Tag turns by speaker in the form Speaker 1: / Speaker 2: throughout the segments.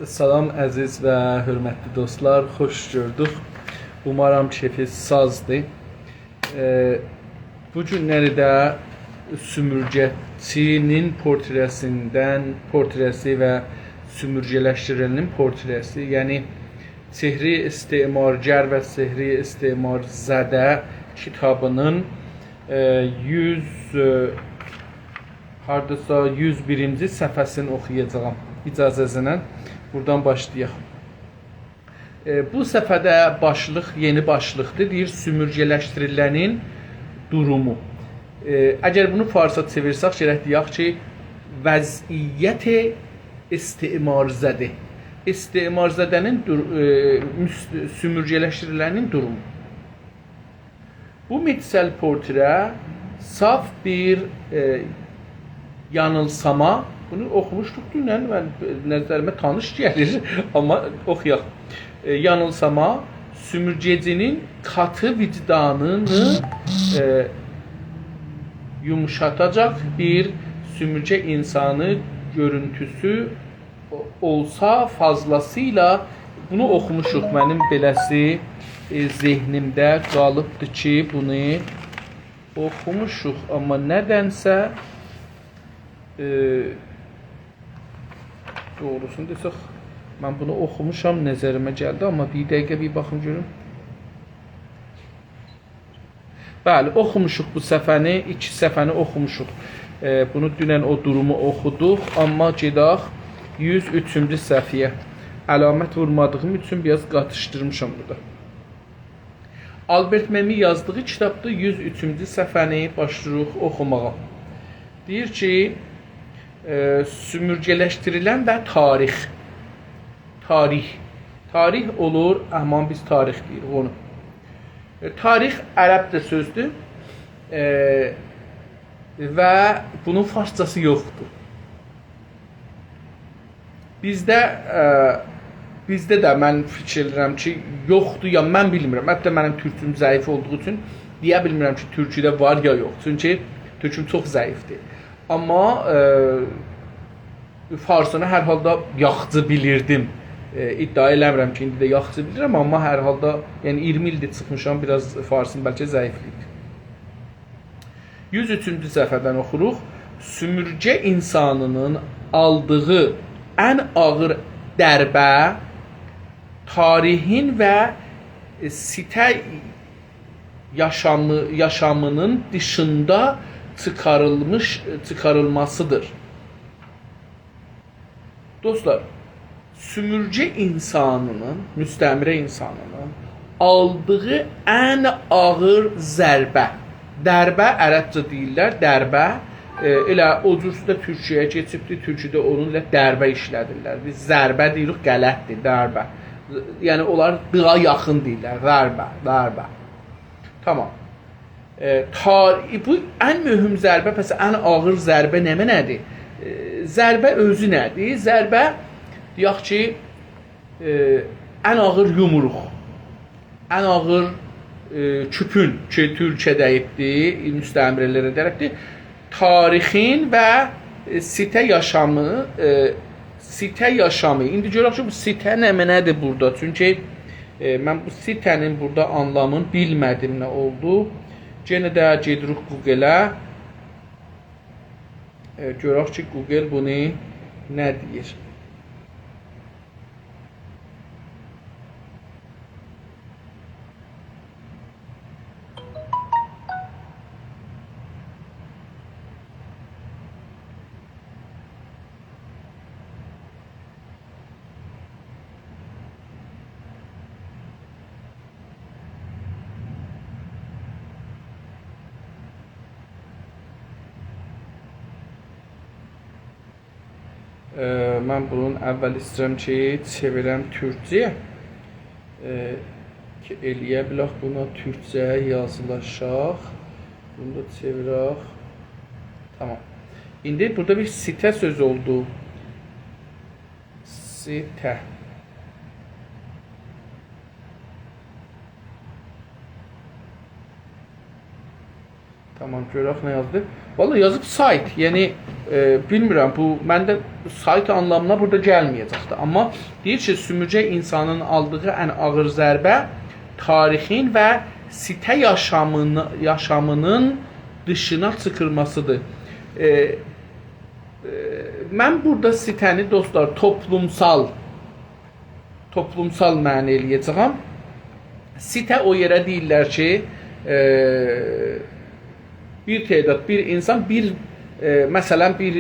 Speaker 1: Salam əziz və hörmətli dostlar, xoş gördük. Umarım keyfiniz sazdır. Bu günləri də sümürgəçinin portresi və sümürgələşdirilinin portresi, yəni Sehri İstemargər və Sehri İstemarzadə kitabının 101-ci səhifəsini oxuyacağam icazənizlə. Buradan başlayaq. Bu səfədə başlıq yeni başlıqdır. Deyir sümürgələşdirilənin durumu. Əgər bunu farsa çevirsək, gərək deyək ki, vəziyyət istimarzədə. İstimarzədənin sümürgələşdirilənin durumu. Bu mitsel portre saf bir yanılsama. Bunu oxumuşduq dünən, nəzərimə tanış gəlir, amma oxuyaq. Yanılsama, sümürgecinin katı vicdanını yumuşatacaq bir sümürgə insanı görüntüsü olsa fazlasıyla, bunu oxumuşuq. Mənim beləsi zehnimdə qalıbdır ki, bunu oxumuşuq, amma nədənsə doğrusunu desək, mən bunu oxumuşam, nəzərimə gəldi, amma bir dəqiqə bir baxım görüm. Bəli, oxumuşuq bu səfəni, 2 səfəni oxumuşuq. Bunu dünən o durumu oxuduq, amma gedək 103-cü səhifəyə. Əlamət vurmadığım üçün biraz qatışdırmışam burada. Albert Memi yazdığı kitabda 103-cü səhifəni başlayırıq oxumağa. Deyir ki, sümürgələşdirilən və tarix. Tarix olur, amma biz tarix deyirik onu. Tarix ərəbcə sözdür və bunun farsçası yoxdur. Bizdə də mən fikirləyirəm ki, yoxdur ya mən bilmirəm. Hətta mənim türküm zəif olduğu üçün deyə bilmirəm ki, türküdə var ya yox. Çünki türküm çox zəifdir. Amma farsını hər halda yaxşı bilirdim. İddia eləmirəm ki, indi də yaxşı bilirəm, amma hər halda, yəni 20 ildir çıxmışam, biraz farsın bəlkə zəiflidir. 103-cü səhifədən oxuruq. Sümürgə insanının aldığı ən ağır dərbə tarihin və sitə yaşamının dışında çıxarılmasıdır. Dostlar, sümürgə insanının, müstəmirə insanının aldığı ən ağır zərbə. Dərbə ərəbcə deyirlər, dərbə. Elə o cürsü də Türkiyəyə keçibdir, Türkiyədə onun ilə dərbə işlədirlər. Biz zərbə deyirik, qələtdir, dərbə. Yəni, onlar dığa yaxın deyirlər, dərbə. Tamam. Bu ən mühüm zərbə, pəs ən ağır zərbə nədir? Zərbə özü nədir? Zərbə, deyək ki, ən ağır yumruq, ən ağır küpün ki, Türkiyədəyibdir, müstəmirələrə tərəfdir. Tarixin və sitə yaşamı. İndi görək ki, bu sitə nədir burada? Çünki mən bu sitənin burada anlamını bilmədim nə oldu. Yenə də gedirik Google-ə. Görək ki, Google bunu nə deyir? Mən bunun əvvəl istəyirəm ki, çevirəm türkcəyə. Eləyə bilək buna türkcə yazılacaq. Bunu da çevirək. Tamam. İndi burada bir sitə söz oldu. Sitə. Tamam, görək nə yazdı. Vallahi yazıb sayt. Yəni bilmirəm, bu məndə sayt anlamına burada gəlməyəcəkdir. Amma deyir ki, sümürcə insanın aldığı ən ağır zərbə tarixin və sitə yaşamının dışına çıxırmasıdır. Mən burada sitəni dostlar toplumsal mənə eləyəcəm. Sitə o yerə deyirlər ki, bir tədad, bir insan məsələn bir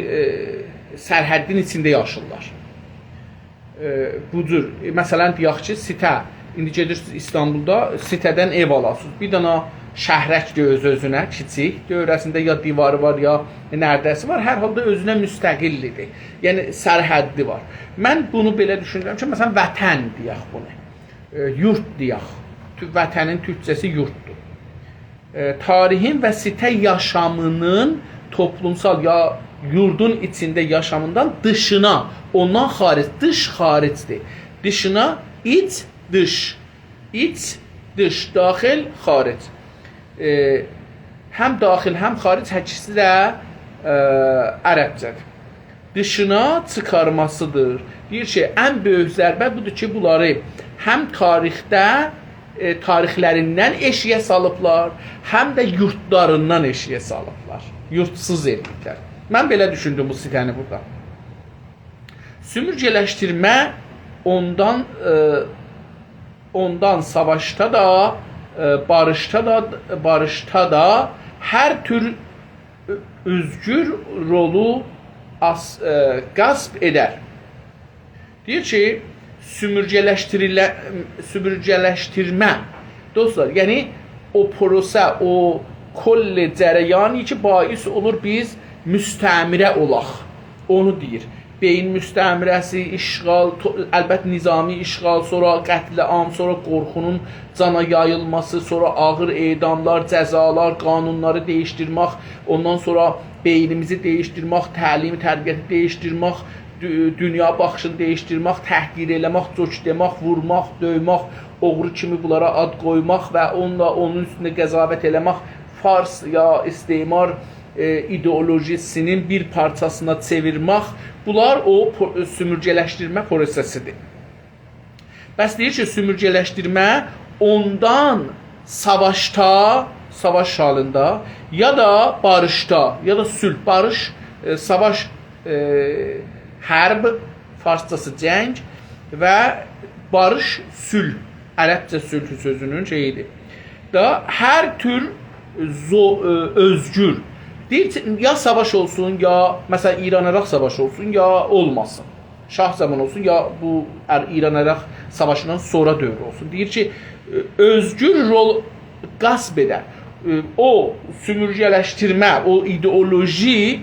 Speaker 1: sərhəddin içində yaşırlar. Bu cür, məsələn deyək ki, sitə, indi gedirsiniz İstanbulda sitədən ev alasınız. Bir dənə şəhrək öz-özünə kiçik, dövrəsində ya divarı var, ya nərdəsi var, hər halda özünə müstəqillidir. Yəni sərhəddi var. Mən bunu belə düşünürəm ki, məsələn vətən deyək bunu. Yurt deyək. Vətənin türkçəsi yurtdur. Tarihin və sitə yaşamının toplumsal ya yurdun içində yaşamından dışına, ondan xaric, dış xaricdir. Dışına iç, dış. İç, dış, daxil, xaric. Həm daxil, həm xaric həkisi də ərəbcədir. Dışına çıxarmasıdır. Deyir ki, ən böyük zərbə budur ki, bunları həm tarixlərindən eşiyə salıblar, həm də yurtlarından eşiyə salıblar. Yurtsuz ediblər. Mən belə düşündüm bu sitəni burada. Sümürcələşdirmə ondan savaşda da, barışda da hər tür özgür rolu qəsb edər. Deyir ki, sümürcələşdirmə dostlar, yəni o prosə, o kolli cərəyani ki, bais olur biz müstəmirə olaq. Onu deyir. Beyin müstəmirəsi, işğal, əlbət nizami işğal, sonra qətl-am, sonra qorxunun cana yayılması, sonra ağır edamlar, cəzalar, qanunları dəyişdirmək, ondan sonra beynimizi dəyişdirmək, təlimi, tərbiyyəti dəyişdirmək, dünya baxışını dəyişdirmək, təhqir eləmək, coç demək, vurmaq, döymək, oğru kimi bunlara ad qoymaq və onun üstündə qəzavət eləmək, fars ya istimar ideolojisinin bir parçasına çevirmək, bunlar o sümürcələşdirmə prosesidir. Bəs deyir ki, sümürcələşdirmə ondan savaşda, savaş halında ya da barışda, ya da sülh, barış, savaş, hərb, farsçası cəng və barış, sülh, ərəbcə sülh sözünün şeyidir. Da hər tür özgür. Deyir, ya savaş olsun, ya məsələn İran-Əraq savaşı olsun, ya olmasın. Şah zaman olsun, ya bu İran-Əraq savaşından sonra dövr olsun. Deyir ki, özgür rol qəsb edər. O sümürcələşdirmə, o ideoloji,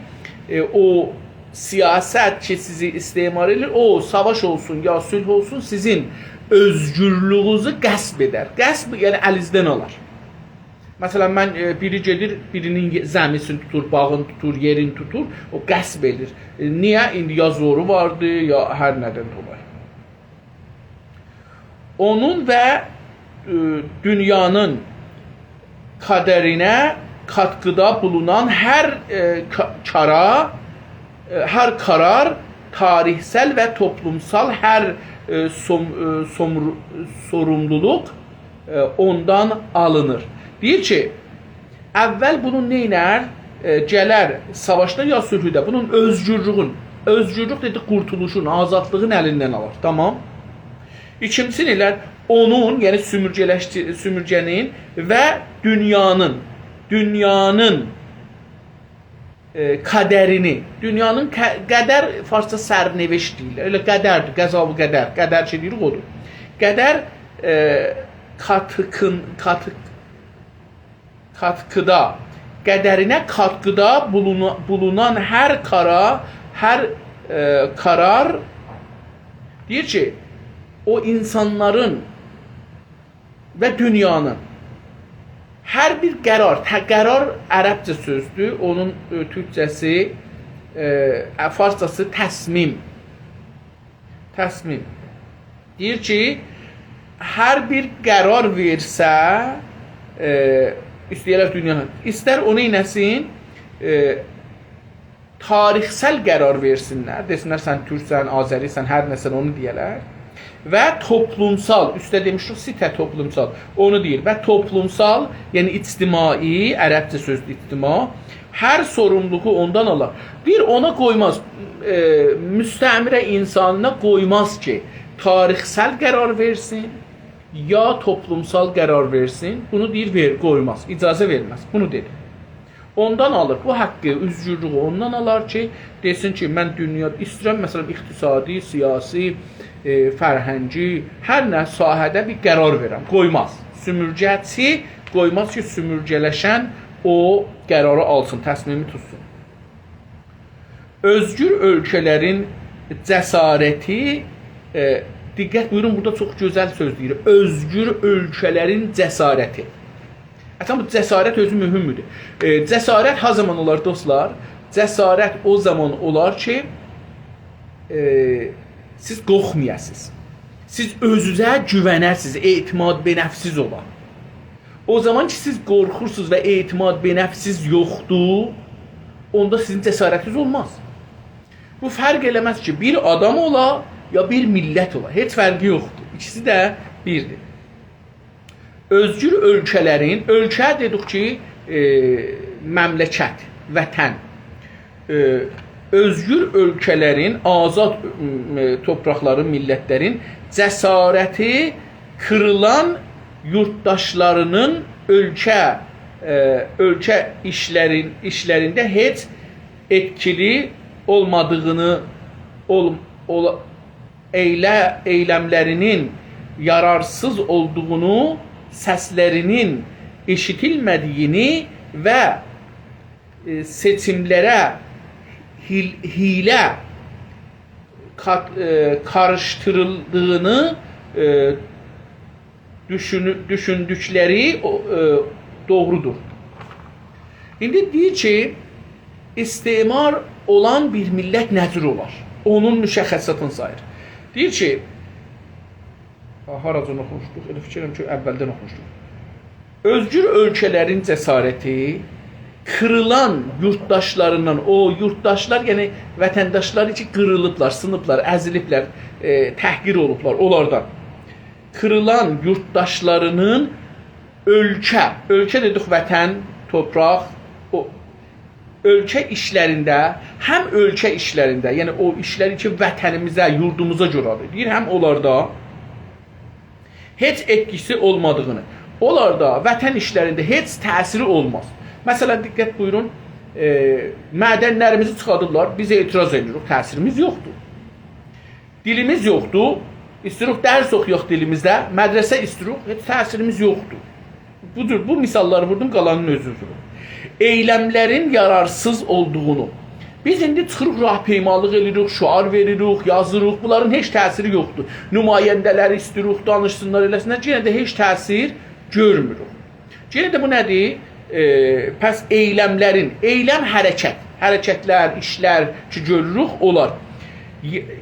Speaker 1: o siyasət ki sizi istimar edir, o savaş olsun, ya sülh olsun, sizin özgürlüğünüzü qəsb edər. Qəsb, yəni əlinizdən alar. Məsələn, mən biri gedir, birinin zəmisini tutur, bağını tutur, yerini tutur, o qəsb edir. Niyə? İndi ya zoru vardı, ya hər nədən dolayı. Onun və dünyanın qədərinə katkıda bulunan hər karar tarihsel və toplumsal hər sorumluluq ondan alınır. Deyir ki, əvvəl bunun neynər? Gələr savaşda ya sülhüdə, bunun özgürlük dedi, qurtuluşun, azadlığın əlindən alır. Tamam. İkincisi nelər? Onun, yəni sümürcənin və dünyanın qədərini, dünyanın qədər farsça sərneveş deyirlər. Elə qədərdir, qəzabı qədər. Qədər şey deyirik odur. Qədər katkıda, qədərinə katkıda bulunan hər karar deyir ki, o insanların və dünyanın hər bir qərar ərəbcə sözdür, onun türkcəsi, farscası təsmim. Deyir ki, hər bir qərar versə, istəyərlər dünyanın, istər onu inəsin, tarixsel qərar versinlər, desinlər sən türksən, azərisən, hər nəsən onu deyələr. Və toplumsal, üstə demişdik sitə toplumsal, onu deyir. Və toplumsal, yəni ictimai, ərəbcə sözdür ictima, hər sorumluluğu ondan alar. Bir ona qoymaz, müstəmirə insanına qoymaz ki, tarixsel qərar versin, ya toplumsal qərar versin, bunu deyir, qoymaz, icazə verməz, bunu dedi. Ondan alır, bu haqqı, üzgürlüğü ondan alar ki, desin ki, mən dünyada istəyirəm, məsələn, iqtisadi, siyasi, fərhəngi, hər nə sahədə bir qərar verəm, qoymaz. Sümürgəçi qoymaz ki, sümürgələşən o qərarı alsın, təsmimi tutsun. Özgür ölkələrin cəsarəti, diqqət buyurun, burada çox gözəl söz deyir, özgür ölkələrin cəsarəti. Əslən, bu cəsarət özü mühümdür. Cəsarət ha zaman olar, dostlar? Cəsarət o zaman olar ki, siz qorxmayasınız. Siz özünüzə güvənərsiniz, etimad benəfsiz olar. O zaman ki, siz qorxursunuz və etimad benəfsiz yoxdur, onda sizin cəsarətiniz olmaz. Bu fərq eləməz ki, bir adam ola, ya bir millət ola. Heç fərqi yoxdur. İkisi də birdir. Özgür ölkələrin, ölkə dedik ki, məmləkət, vətən. Özgür ölkələrin, azad torpaqların, millətlərin cəsarəti kırılan yurttaşlarının ölkə işlərində heç etkili olmadığını, eyləmlərinin yararsız olduğunu, səslərinin eşitilmədiyini və seçimlərə hilə karıştırıldığını düşündükləri doğrudur. İndi deyir ki, istimar olan bir millət nəcür olar? Onun müşəxəssatını sayır. Deyir ki, haracan oxumuşduq, elə fikirəm ki, əvvəldən oxumuşduq. Özgür ölkələrin cəsarəti kırılan yurttaşlarından, o yurttaşlar, yəni vətəndaşlar ki, qırılıblar, sınıblar, əziliblər, təhqir olublar, onlardan. Kırılan yurttaşlarının ölkə dedik vətən, torpaq, ölkə işlərində, həm ölkə işlərində, yəni o işləri ki, vətənimizə, yurdumuza görədir, deyir, həm onlarda heç etkisi olmadığını, onlarda vətən işlərində heç təsiri olmaz. Məsələn, diqqət buyurun, mədənlərimizi çıxadıblar, biz etiraz edirik, təsirimiz yoxdur. Dilimiz yoxdur, istəyirik dərs oxuyaq dilimizdə, mədrəsə istəyirik, heç təsirimiz yoxdur. Budur, bu misalları vurdum, qalanın özüdür. Eyləmlərin yararsız olduğunu, biz indi çıxırıq, rahpeymalıq edirik, şuar veririk, yazırıq, bunların heç təsiri yoxdur. Nümayəndələri istəyirik, danışsınlar, eləsinlər, yenə də heç təsir görmürük. Yenə də bu nədir? Pəs eyləmlərin, eyləm hərəkət, hərəkətlər, işlər ki görürük, onlar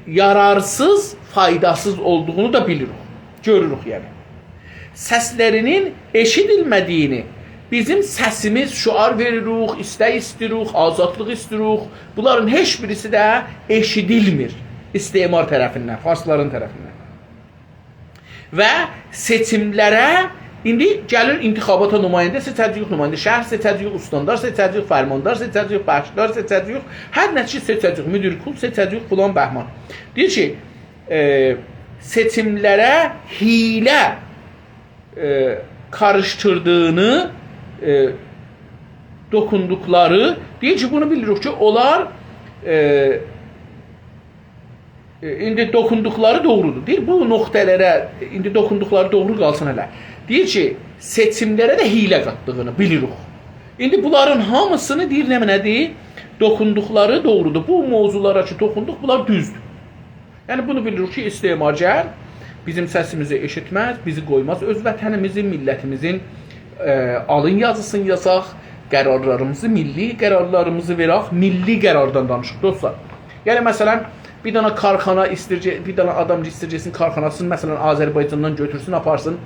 Speaker 1: yararsız, faydasız olduğunu da bilirik, görürük yəni. Səslərinin eşidilmədiyini, bizim səsimiz şuar veririk, istək istəyirik, azadlıq istəyirik, bunların heç birisi də eşidilmir istimar tərəfindən, farsların tərəfindən. Və seçimlərə İndi gəlir intixabata nümayəndə seçəcəyik, nümayəndə şəhər seçəcəyik, ustandar seçəcəyik, fərmandar seçəcəyik, başçılar seçəcəyik, hər nəçi seçəcəyik, müdir kul seçəcəyik, filan bəhman. Deyir ki, seçimlərə hilə karıştırdığını dokunduqları, deyir ki, bunu bilirik ki, onlar indi dokunduqları doğrudur. Deyir, bu nöqtələrə indi dokunduqları doğru qalsın hələ. Deyir ki, seçimlərə də hilə qatdığını bilirik. İndi bunların hamısını deyir nədir? Dokunduqları doğrudur. Bu mövzulara ki, toxunduq, bunlar düzdür. Yəni bunu bilirik ki, istimargər bizim səsimizi eşitməz, bizi qoymaz öz vətənimizin, millətimizin alın yazısını yazaq, qərarlarımızı, milli qərarlarımızı verək, milli qərardan danışıq dostlar. Yəni məsələn, bir dənə karxana bir dənə adam istircəsin karxanasını məsələn Azərbaycandan götürsün, aparsın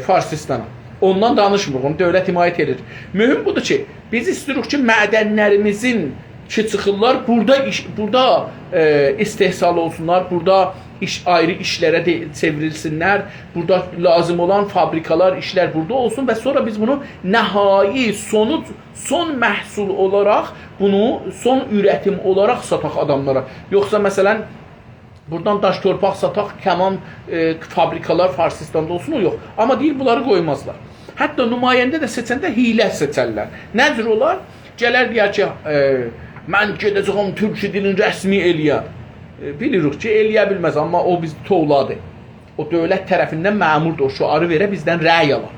Speaker 1: Farsistana. Ondan danışmırıq, onu dövlət himayət edir. Mühüm budur ki, biz istirik ki, mədənlərimizin ki çıxırlar, burada istehsal olsunlar, burada ayrı işlərə çevrilsinlər, burada lazım olan fabrikalar, işlər burada olsun və sonra biz bunu nəhai, son məhsul olaraq, bunu son ürətim olaraq sataq adamlara. Yoxsa məsələn, buradan daş torpaq sataq, kəman fabrikalar Farsistanda olsun, o yox. Amma deyir, bunları qoymazlar. Hətta nümayəndə də seçəndə hiylə seçərlər. Nədir olar? Gələr deyər ki, mən gedəcəm türkçe dilin rəsmi eləyə. Bilirik ki, eləyə bilməz, amma o biz tovladı. O dövlət tərəfindən məmurdur, o şuarı verə bizdən rəy alar.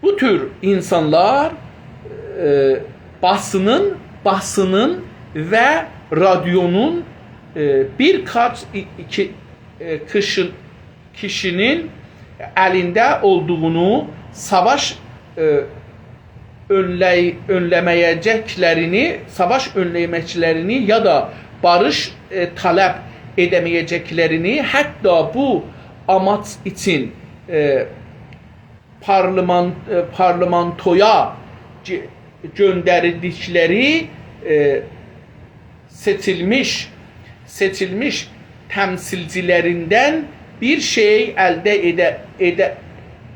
Speaker 1: Bu tür insanlar basının və radyonun birkaç kişinin əlində olduğunu, savaş önləməyəcəklərini ya da barış tələb edəməyəcəklərini, hətta bu amaç üçün parlamentoya göndərildikləri seçilmiş təmsilcilərindən bir şey əldə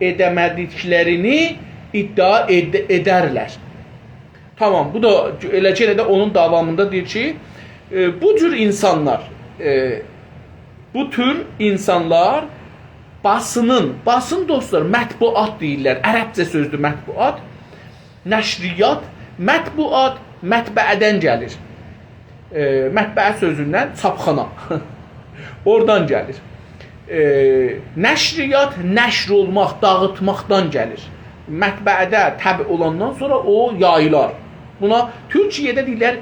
Speaker 1: edəmədiklərini iddia edərlər. Tamam, bu da eləcə də onun davamında deyir ki, bu tür insanlar basın dostlar, mətbuat deyirlər, ərəbcə sözdür mətbuat, nəşriyyat, mətbuat, mətbəədən gəlir. Mətbəə sözündən çapxana, oradan gəlir. Nəşriyyat, nəşr olmaq, dağıtmaqdan gəlir. Mətbəədə təbi olandan sonra o yayılar. Buna Türkiyədə deyirlər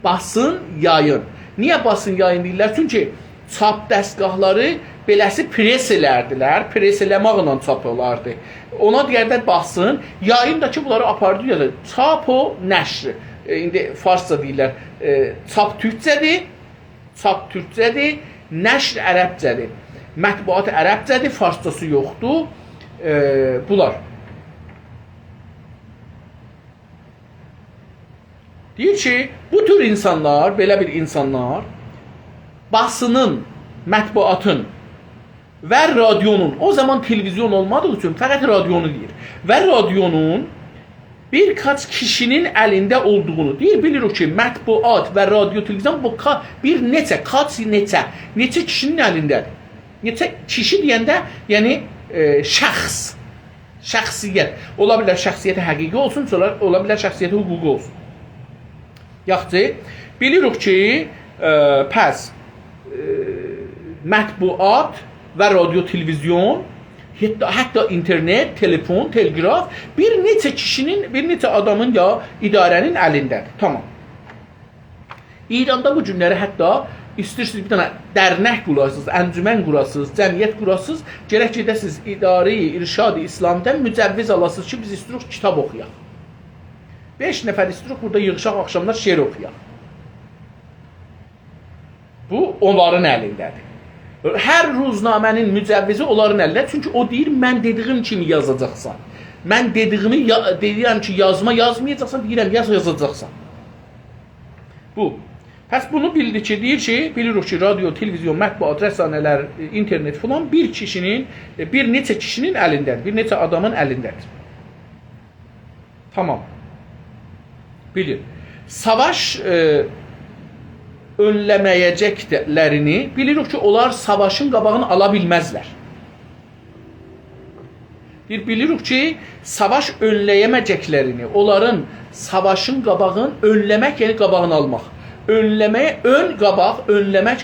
Speaker 1: basın yayın. Niyə basın yayın deyirlər? Çünki çap dəstgahları beləsi preselərdilər. Presələmaqla çap olardı. Ona deyərlər basın. Yayın da ki, bunları apardı ya da çap o nəşr. İndi farsça deyirlər. Çap türkcədir, nəşr ərəbcədir. Mətbuat ərəbcədir, farsçası yoxdur. Bunlar. Deyir ki, bu tür insanlar, belə bir insanlar basının, mətbuatın və radyonun, o zaman televizyon olmadığı üçün fəqət radyonu deyir, və radyonun birkaç kişinin əlində olduğunu deyir. Bilirik ki, mətbuat və radyo, televizyon bu neçə kişinin əlindədir. Neçə kişi deyəndə, yəni şəxsiyyət. Ola bilər şəxsiyyəti həqiqi olsun, ola bilər şəxsiyyəti hüquqi olsun. Yaxşı, bilirik ki, pəs mətbuat və radyo, televizyon, hətta internet, telefon, telgraf bir neçə adamın ya idarənin əlindədir. Tamam. İranda bu günləri hətta İstirsiniz bir dənə dərnək qurasınız, əncümən qurasınız, cəmiyyət qurasınız, gərək gedəsiniz idari, irşad-ı İslamdan mücəvviz alasınız ki, biz istirik kitab oxuyaq. 5 nəfər istirik burada yığışaq axşamlar şeir oxuyaq. Bu onların əlindədir. Hər ruznamənin mücəvvizi onların əlində. Çünki o deyir, mən dediyim kimi yazacaqsan. Mən dediyimi deyirəm ki, yazmayacaqsan, deyirəm, yazacaqsan. Bu. Pəs bunu bildi ki, bilirik ki, radyo, televizyon, mətbuat, rəsanələr, internet filan bir neçə kişinin əlindədir, bir neçə adamın əlindədir. Tamam. Bilir. Savaş önləməyəcəklərini bilirik ki, onlar savaşın qabağını ala bilməzlər. Bilirik ki, savaş önləyəməyəcəklərini, onların savaşın qabağını önləmək, yəni qabağını almaq. Önləmək,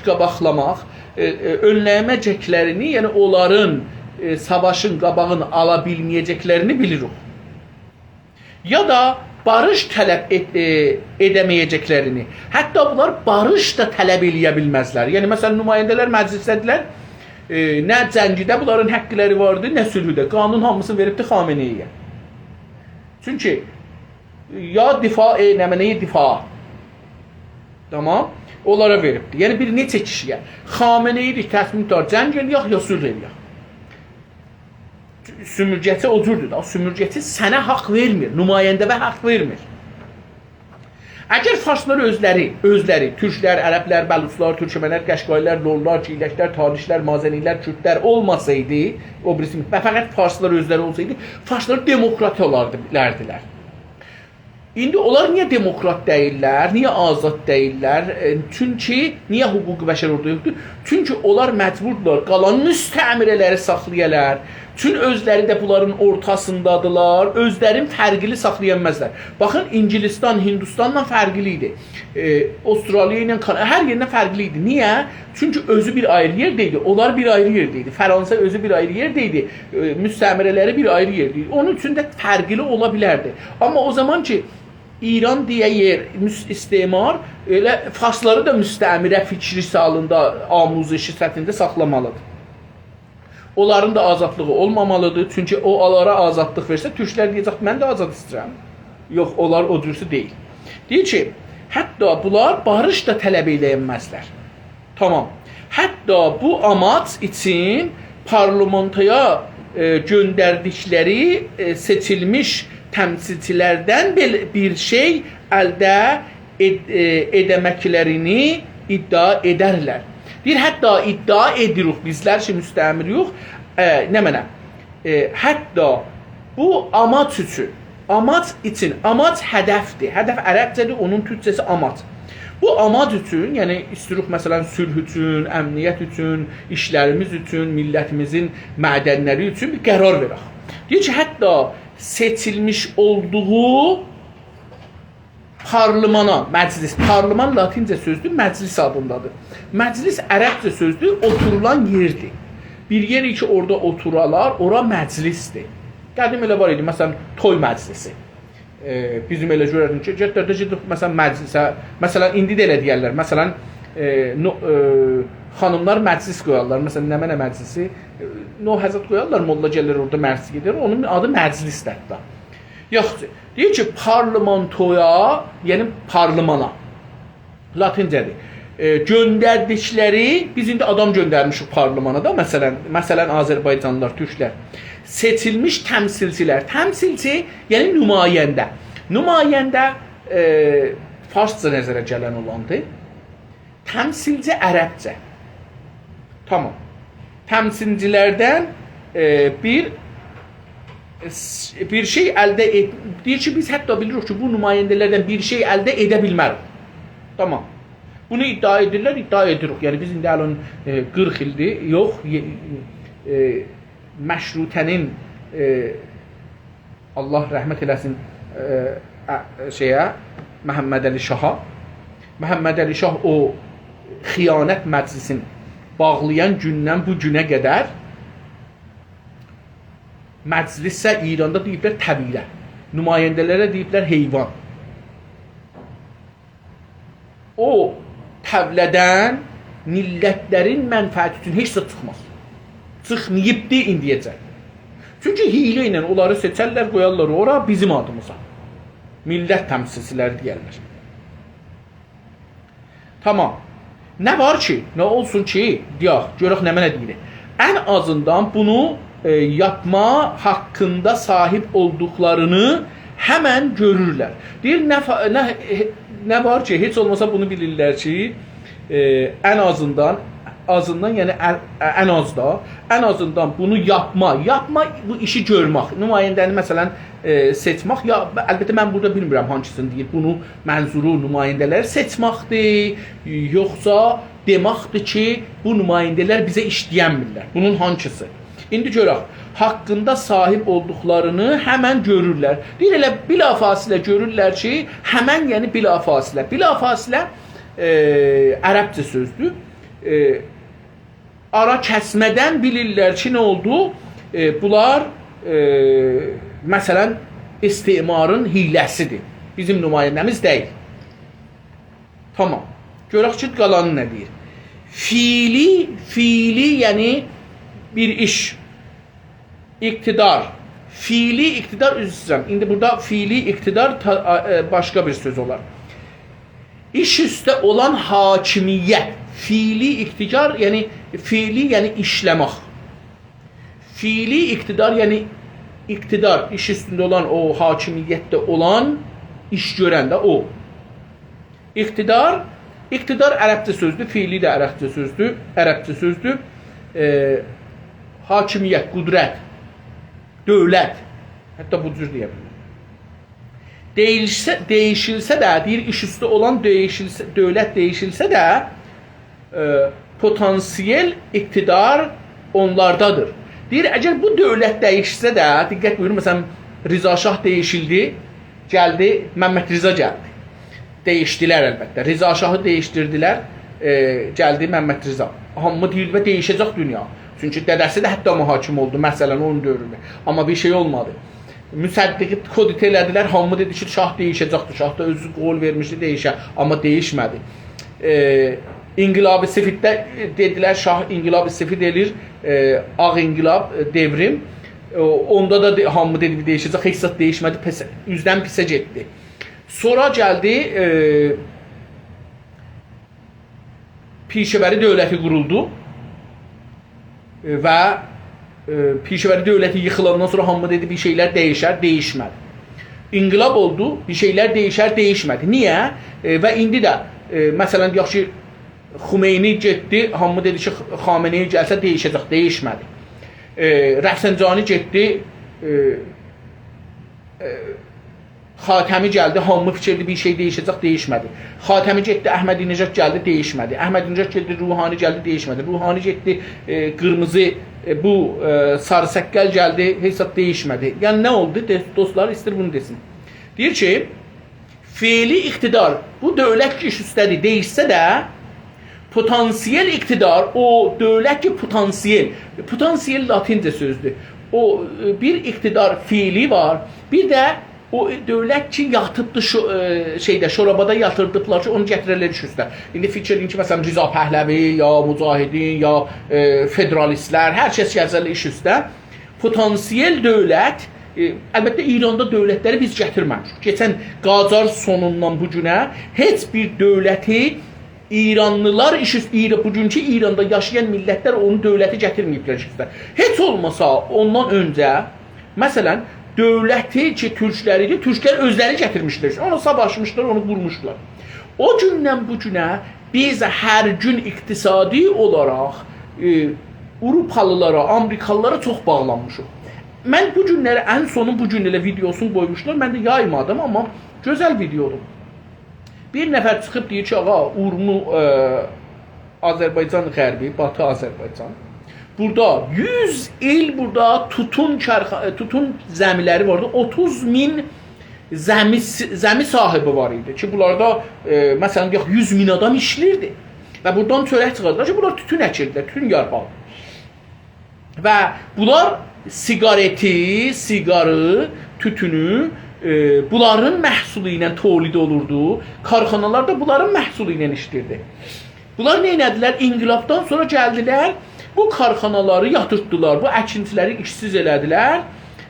Speaker 1: qabaqlamaq, önləyəməyəcəklərini, yəni onların savaşın qabağını ala bilməyəcəklərini bilirik. Ya da barış tələb edəməyəcəklərini, hətta bunlar barış da tələb eləyə bilməzlər. Yəni məsələn nümayəndələr məclisdədirlər, nə cəngidə bunların həqqləri vardı, nə sülhüdə. Qanun hamısını veribdi Xameneiyə. Çünki ya difa nəməneyi difa. Tamam? Onlara veribdi. Yəni bir neçə kişiyə. Xameneyi təsmin tutar, cəng eləyək ya sülh eləyək. Sümürgəçi o cürdür da. Sümürgəçi sənə haqq vermir, nümayəndəvə haqq vermir. Əgər farslar özləri, türklər, ərəblər, bəluslar, türkmenlər, qəşqaylar, lorlar, çiyləklər, tarişlər, mazənilər, kürdlər olmasaydı, o birisi, və fəqət farslar özləri olsaydı, farslar demokrat olardilər. İndi onlar niyə demokrat deyirlər, niyə azad deyirlər? Çünki, niyə hüquq bəşər orada yoxdur? Çünki onlar məcburdular, qalan müstəmirələri saxlayalar. Çünki özləri də bunların ortasındadılar, özlərin fərqili saxlaya bilməzlər. Baxın, İngilistan, Hindistanla fərqli idi. Avustraliya ilə, hər yerindən fərqli idi. Niyə? Çünki özü bir ayrı yerdəydi, onlar bir ayrı yerdəydi. Fransa özü bir ayrı yerdəydi, müstəmirələri bir ayrı yerdəydi. Onun üçün də fərqli ola bilərdi. Amma o zaman ki, İran deyə yer, istimar, elə farsları da müstəmirə fikri salında, amuzişi səthində saxlamalıdır. Onların da azadlığı olmamalıdır. Çünki o onlara azadlıq versə, türklər deyəcək, mən də azad istəyirəm. Yox, onlar o cürsi deyil. Deyir ki, hətta bunlar barış da tələb edəməzlər. Tamam. Hətta bu amac üçün parlamentaya göndərdikləri seçilmiş təmsilçilərdən bir şey əldə edəməklərini iddia edərlər. Deyir, hətta iddia edirik, bizlər ki, müstəmir yox, nə mənə? Hətta bu amac üçün, amac hədəfdir. Hədəf ərəbcədir, onun türkçəsi amac. Bu amac üçün, yəni istirik məsələn sülh üçün, əmniyyət üçün, işlərimiz üçün, millətimizin mədənləri üçün bir qərar verək. Deyir ki, hətta seçilmiş olduğu parlimana, məclis, parliman latincə sözdür, məclis adındadır. Məclis ərəbcə sözdür, oturulan yerdir. Bir yer ki, orada oturalar, ora məclisdir. Qədim elə var idi, məsələn, toy məclisi. Bizim elə görədik ki, gətlərdə gedik, məsələn, məclisə, məsələn, indi də elə deyərlər, məsələn, xanımlar məclis qoyarlar, məsələn, nə mənə məclisi, Həzət qoyarlar, molla gəlir orada məclis gedir, onun adı məclisdir hətta. Yoxdur. Deyir ki, parlamentoya, yəni parlimana, latincədir, göndərdikləri, biz indi adam göndərmişik parlimana da, məsələn, Azərbaycanlılar, türklər, seçilmiş təmsilçilər, təmsilçi, yəni nümayəndə. Nümayəndə farsca nəzərə gələn olandır, təmsilci ərəbcə. Tamam. Təmsilcilərdən bir şey əldə et, deyir ki, biz hətta bilirik ki, bu nümayəndələrdən bir şey əldə edə bilmərik. Tamam. Bunu iddia edirlər, iddia edirik. Yəni biz indi ələn 40 ildir, yox, məşrutənin Allah rəhmət eləsin Məhəmməd Əli Şaha. Məhəmməd Əli Şah o xiyanət məclisin bağlayan gündən bu günə qədər məclisə İranda deyiblər təbilə, nümayəndələrə deyiblər heyvan. O təblədən millətlərin mənfəəti üçün heç də çıxmaz. Çıxmayıbdır indiyəcək. Çünki hiylə ilə onları seçərlər, qoyarlar ora bizim adımıza. Millət təmsilçiləri deyərlər. Tamam. Nə var ki, nə olsun ki, deyək, görək nə mənə deyir. Ən azından bunu yapma haqqında sahib olduqlarını həmən görürlər. Deyir, nə var ki, heç olmasa bunu bilirlər ki, ən azından, yəni ən azından bunu yapma, bu işi görmək, nümayəndəni məsələn seçmək, ya əlbəttə mən burada bilmirəm hansısını deyir, bunu mənzuru nümayəndələri seçməkdir, yoxsa deməkdir ki, bu nümayəndələr bizə işləyənmirlər, bunun hansısı? İndi görək, haqqında sahib olduqlarını həmən görürlər. Deyir, elə bilafasilə görürlər ki, həmən yəni bilafasilə. Bilafasilə ərəbcə sözdür. Ara kəsmədən bilirlər ki, nə oldu? Bunlar, məsələn, istimarın hiləsidir. Bizim nümayəndəmiz deyil. Tamam. Görək ki, qalanı nə deyir? Fiili yəni bir iş. İqtidar. Fiili iqtidar üzrəm. İndi burada fiili iqtidar başqa bir söz olar. İş üstə olan hakimiyyət. Fiili iqtidar yəni işləmək. Fiili iqtidar yəni iqtidar, iş üstündə olan, o hakimiyyətdə olan, iş görən də o. İqtidar ərəbcə sözdür, fiili də ərəbcə sözdür. Hakimiyyət, qudrət, dövlət, hətta bu cür deyə bilir. Değişilsə də, deyir, iş üstə olan dövlət değişilsə də, potansiyel iqtidar onlardadır. Deyir, əgər bu dövlət dəyişsə də, diqqət buyurun, məsələn, Rıza Şah değişildi, gəldi, Məmməd Rıza gəldi. Değişdilər əlbəttə. Rıza Şahı değişdirdilər, gəldi Məmməd Rıza. Hamı deyir və değişəcək dünya. Çünki dədəsi də hətta mühakim oldu, məsələn, onun dövründə. Amma bir şey olmadı. Müsəddiqi kodite elədilər, hamı dedi ki, şah değişəcəkdir. Şah da özü qol vermişdi, değişə, amma değişmədi. İnqilab-ı Sefiddə dedilər, şah İnqilab-ı Sefid elir, Ağ İnqilab, devrim. Onda da hamı dedi değişəcək, heç zat değişmədi, üzdən pisə getdi. Sonra gəldi, Pişəvəri dövləti quruldu və Pişəvəri dövləti yıxılandan sonra hamı dedi bir şeylər değişər, değişmədi. İnqilab oldu, bir şeylər değişər, değişmədi. Niyə? Və indi də, məsələn, deyək ki, Xumeyni getdi, hamı dedi ki, Xameneyi gəlsə değişəcək, değişmədi. Rəfsəncani getdi, Xatəmi gəldi, hamı fikirdi bir şey değişəcək, değişmədi. Xatəmi getdi, Əhmədinəcad gəldi, değişmədi. Əhmədinəcad getdi, Ruhani gəldi, değişmədi. Ruhani getdi, qırmızı, bu sarı səqqəl gəldi, heç zat değişmədi. Yəni nə oldu? Dostlar, istəyir bunu desin. Deyir ki, fiili iqtidar, bu dövlət ki, iş üstədir, değişsə də, potansiyel iqtidar, o dövlət ki, potansiyel latincə sözdür. O bir iqtidar fiili var, bir də o dövlət ki, yatıbdır şorabada yatırdıblar ki, onu gətirərlər iş üstə. İndi fikir edin ki, məsələn, Rıza Pəhləvi, ya Mücahidin, ya federalistlər, hər kəs gəzərlər iş üstə. Potansiyel dövlət, əlbəttə İranda dövlətləri biz gətirməmişik. Keçən Qacar sonundan bu günə heç bir dövləti İranlılar, bugünkü İranda yaşayan millətlər onu dövləti gətirməyiblər işdə. Heç olmasa ondan öncə, məsələn, dövləti ki, türklər özləri gətirmişlər. Onu savaşmışlar, onu qurmuşlar. O gündən bu günə biz hər gün iqtisadi olaraq Avropalılara, Amerikalılara çox bağlanmışıq. Mən bu günləri, ən sonun bu gün elə videosunu qoymuşlar, mən də yaymadım, amma gözəl videodur. Bir nəfər çıxıb deyir ki, ağa, Urmu Azərbaycan Qərbi, Batı Azərbaycan. Burada 100 il burada tutun zəmiləri vardı. 30 min zəmi sahibi var idi ki, bunlarda məsələn 100 min adam işlirdi. Və buradan çörək çıxardılar ki, bunlar tütün əkirdilər, tütün yarpağı. Və bunlar sigarı, tütünü bunların məhsulu ilə tolid olurdu. Karxanalar da bunların məhsulu ilə işlirdi. Bunlar nə edilər? İnqilabdan sonra gəldilər, bu karxanaları yatırtdılar, bu əkinçiləri işsiz elədilər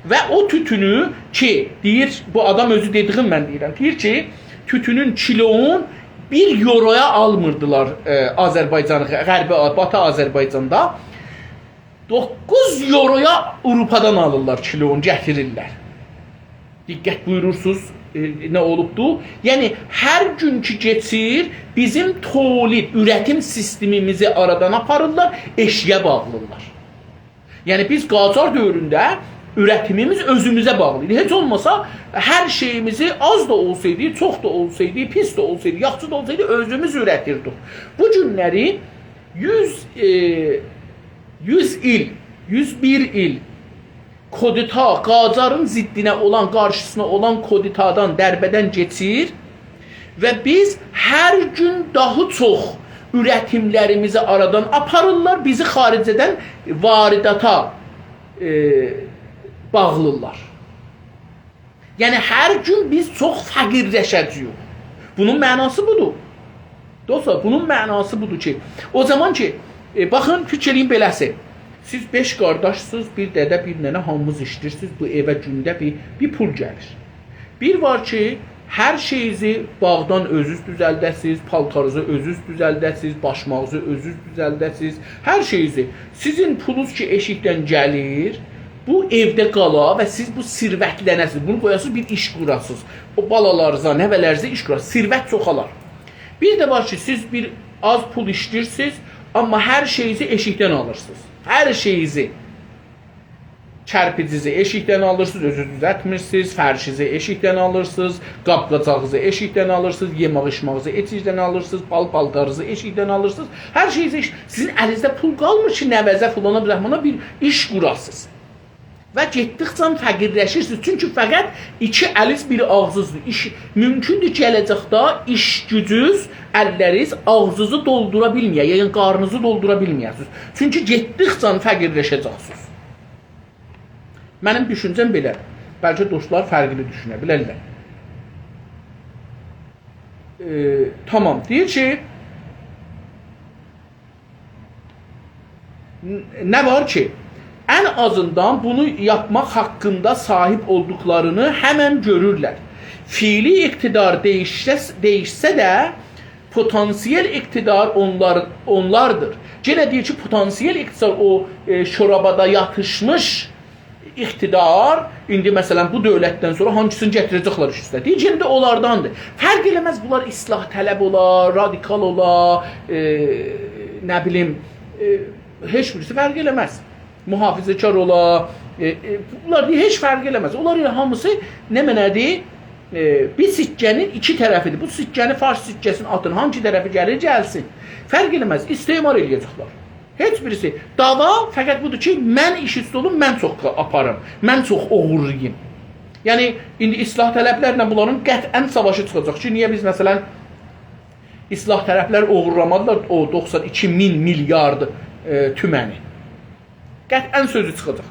Speaker 1: və o tütünü ki, deyir, bu adam özü dediğim mən deyirəm, deyir ki, tütünün kiloun 1 euroya almırdılar Azərbaycan, Qərbi, Batı Azərbaycanda. 9 euroya Avropadan alırlar kiloun, gətirirlər. Diqqət buyurursunuz, nə olubdu? Yəni, hər gün ki geçir, bizim tolid, üretim sistemimizi aradan aparırlar, eşyə bağlırlar. Yəni, biz Qacar dövründə üretimimiz özümüzə bağlıydı. Heç olmasa, hər şeyimizi az da olsaydı, çox da olsaydı, pis de olsaydı, yaxşı da olsaydı, özümüz üretirdik. Bu günləri 101 il Kodita, Qacarın ziddinə olan, qarşısına olan Koditadan, dərbədən geçir və biz hər gün daha çox üretimlərimizi aradan aparırlar, bizi xaricədən varidata bağlırlar. Yəni hər gün biz çox fəqirləşəcəyik. Bunun mənası budur. Dostlar, bunun mənası budur ki, o zaman ki, baxın, fikir eləyin beləsi. Siz 5 qardaşsınız, bir dədə, bir nənə, hamınız işləyirsiniz, bu evə gündə bir pul gəlir. Bir var ki, hər şeyinizi bağdan özünüz düzəldəsiniz, paltarınızı özünüz düzəldəsiniz, başmağınızı özünüz düzəldəsiniz, hər şeyinizi. Sizin pulunuz ki, eşikdən gəlir, bu evdə qala və siz bu sirvətlənəsiniz. Bunu qoyasınız, bir iş qurasınız. O balalarınıza, nəvələrinizə iş qurasınız. Sirvət çoxalar. Bir də var ki, siz bir az pul işləyirsiniz, amma hər şeyinizi eşikdən alırsınız. Hər şeyinizi, çərpicinizi eşikdən alırsınız, özünüz düzəltmirsiniz, fərşinizi eşikdən alırsınız, qab-qacağınızı eşikdən alırsınız, yemək-içməyinizi eşikdən alırsınız, paltarınızı eşikdən alırsınız. Hər şeyinizi, sizin əlinizdə pul qalmır ki, nəvəzə, fulana, rəhmana bir iş qurasınız. Və getdikcə fəqirləşirsiniz. Çünki fəqət iki əliz, bir ağzınızdır. Mümkündür gələcəkdə iş gücünüz, əlləriniz ağzınızı doldura bilməyək, yəni qarnınızı doldura bilməyəsiniz. Çünki getdikcə fəqirləşəcəksiniz. Mənim düşüncəm belə. Bəlkə dostlar fərqli düşünə bilərlər. Tamam, deyir ki, nə var ki, ən azından bunu yapmaq haqqında sahib olduqlarını həmən görürlər. Fiili iqtidar değişsə də, potansiyel iqtidar onlardır. Yenə deyir ki, potansiyel iqtidar o şorabada yatışmış iqtidar, indi məsələn bu dövlətdən sonra hangisini gətirəcəklər üstə. Deyir, indi onlardandır. Fərq eləməz, bunlar islah tələb olar, radikal olar, nə bilim, heç birisi fərq eləməz. Mühafizəkar ola, bunlar deyir, heç fərq eləməz. Onlar ilə hamısı nə mənədir? Bir sikkənin iki tərəfidir. Bu sikkəni fars sikkəsinin atın hangi tərəfi gəlir, gəlsin. Fərq eləməz, istemar eləyəcəklər. Heç birisi. Dava fəqət budur ki, mən iş üstü olum, mən çox aparım, mən çox oğurlayayım. Yəni, indi islah tələblərlə bunların qətən savaşı çıxacaq ki, niyə biz məsələn islah tələblər oğurlamadılar o 92 min milyard tüməni. Qətən sözü çıxacaq.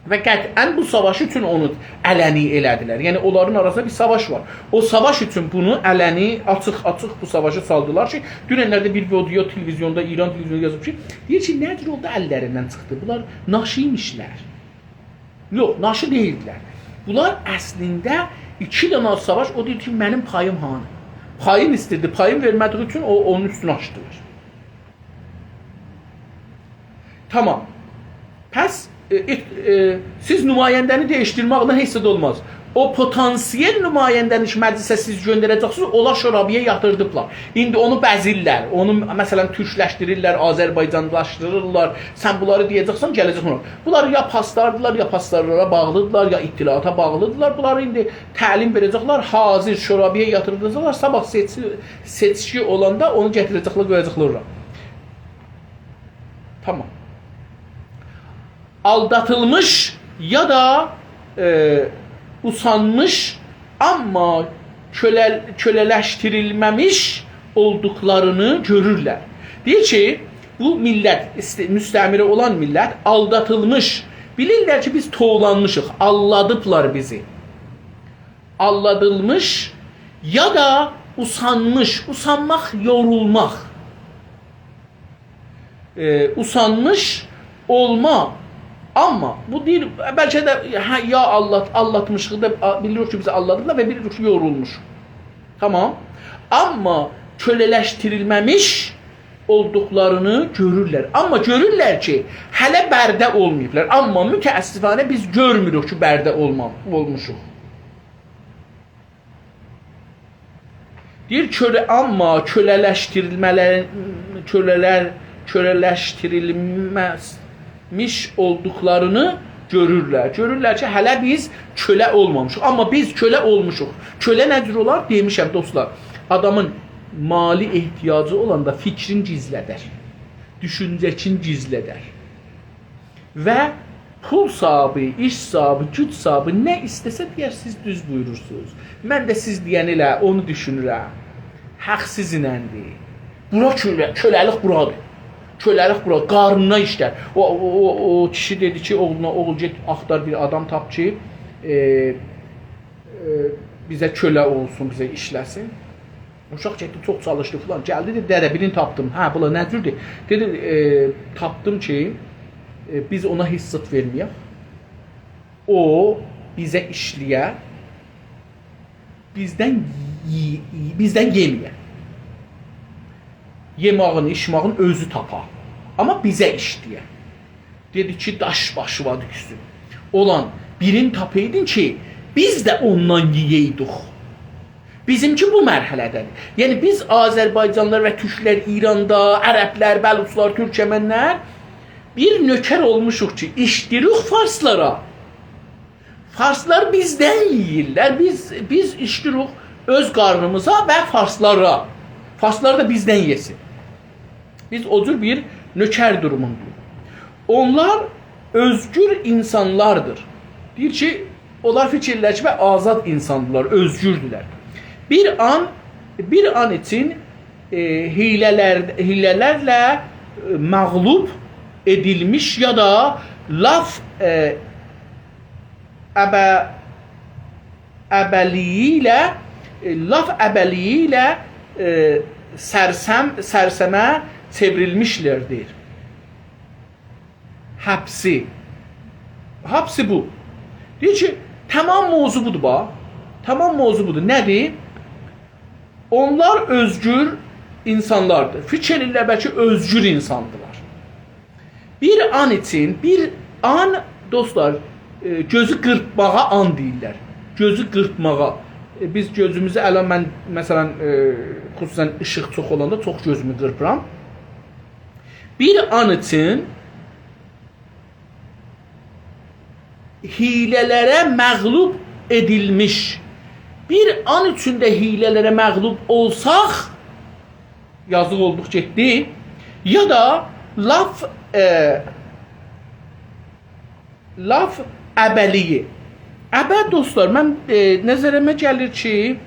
Speaker 1: Və qətən bu savaş üçün onu ələni elədilər. Yəni, onların arasında bir savaş var. O savaş üçün bunu ələni, açıq-açıq bu savaşı saldılar ki, dünənlərdə bir video televizyonda, İran televizyonda yazıb ki, deyir ki, nədir oldu əllərindən çıxdı? Bunlar naşıymışlar. Yox, naşı deyildilər. Bunlar əslində iki dənə savaş, o deyir ki, mənim payım hanı? Payım istirdi, payım vermədiği üçün o onun üstünü açdılar. Tamam. Pəs, siz nümayəndəni dəyişdirməklə heç də olmaz. O potansiyel nümayəndəni məclisə siz göndərəcəksiniz, onlar şorabiyə yatırdıblar. İndi onu bəzirlər, onu məsələn türkləşdirirlər, Azərbaycanlaşdırırlar. Sən bunları deyəcəksən, gələcək ona. Bunlar ya paslardılar, ya paslarlara bağlıdılar, ya ittilata bağlıdılar. Bunları indi təlim verəcəklər, hazır şorabiyə yatıracaqlar, sabah seçki olanda onu gətirəcəklər, qoyacaqlar. Tamam. Aldatılmış ya da usanmış ama kölələşdirilməmiş olduqlarını görürlər. Deyir ki, bu millət, müstəmiri olan millət aldatılmış. Bilirlər ki, biz toğlanmışıq, alladıblar bizi. Alladılmış ya da usanmış, usanmaq, yorulmaq. Usanmış olma. Amma bu deyil, bəlkə də ya allatmışıq da bilirik ki, bizi alladılar və bilirik ki, yorulmuş. Tamam. Amma kölələşdirilməmiş olduqlarını görürlər. Amma görürlər ki, hələ bərdə olmayıblar. Amma mütəəssifانه biz görmürük ki, bərdə olmuşuq. Deyir, amma kölələşdirilməz olduqlarını görürlər. Görürlər ki, hələ biz kölə olmamışıq. Amma biz kölə olmuşuq. Kölə nədir olar? Demişəm dostlar. Adamın mali ehtiyacı olanda fikrin gizlədər. Düşüncəkin gizlədər. Və pul sahibi, iş sahibi, güc sahibi nə istəsə deyər, siz düz buyurursunuz. Mən də siz deyən elə onu düşünürəm. Haqq sizinəndir. Bura köləlik buradır. Köləlik bura, qarnına işlər. O kişi dedi ki, oğluna, oğul get, axtar bir adam tap ki, bizə kölə olsun, bizə işləsin. Uşaq getdi, çox çalışdı filan. Gəldi dedi, dədə birini tapdım. Hə, bula nə cürdür? Dedi, tapdım ki, biz ona hissat verməyək. O bizə işləyə, bizdən yeməyək. Yemağını, içmağını özü tapa. Amma bizə işləyə. Dedi ki, daş başıva düşsün. Olan birini tapaydın ki, biz də ondan yiyeydik. Bizimki bu mərhələdədir. Yəni biz Azərbaycanlılar və Türklər İranda, Ərəblər, Bəluçlar, Türkmənlər bir nökər olmuşuq ki, işləyirik farslara. Farslar bizdən yeyirlər. Biz işləyirik öz qarnımıza və farslara. Farslar da bizdən yesin. Biz o cür bir nökər durumundayıq. Onlar özgür insanlardır. Deyir ki, onlar fikirlər ki, və azad insandırlar, özgürdülər. Bir an için hilələrlə məğlub edilmiş ya da laf əbəliyi ilə sərsəmə çevrilmişlərdir. Hapsi bu. Deyir ki, tamam mövzu budur bax. Tamam mövzu budur. Nədir? Onlar özgür insanlardır. Fikir ilə bəlkə özgür insandılar. Bir an için, bir an dostlar, gözü qırpmağa an deyirlər. Gözü qırpmağa. Biz gözümüzü mən məsələn xüsusən işıq çox olanda çox gözümü qırpıram. Bir an için hilələrə məğlub edilmiş. Bir an içində hilələrə məğlub olsaq, yazıq olduq getdi, ya da laf əbəliyi. Əbəd dostlar, mən nəzərəmə gəlir ki,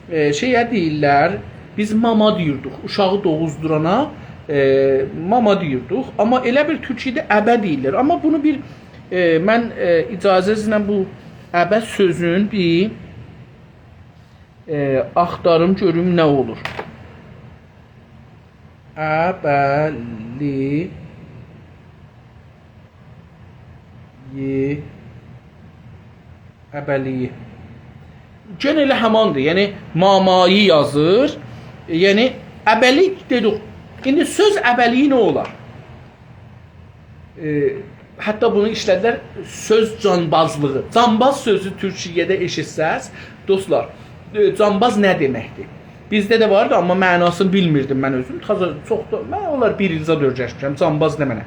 Speaker 1: şeyə deyirlər, biz mama deyirdik, uşağı doğuzdurana mama deyirdik, amma elə bir Türkiyədə əbə deyirlər. Amma bunu bir, mən icazənizlə bu əbəd sözün bir axtarım görüm nə olur. Əbəliyi. Gene elə həmandır. Yəni mamayı yazır. Yəni əbəlik dedik. İndi söz əbəliyi nə olar? Hətta bunu işlədilər söz canbazlığı. Canbaz sözü Türkiyədə eşitsəz, dostlar, canbaz nə deməkdir? Bizdə də vardı, amma mənasını bilmirdim mən özüm. Mən onlar bir ildə dörcəşmişəm, canbaz nə mənə?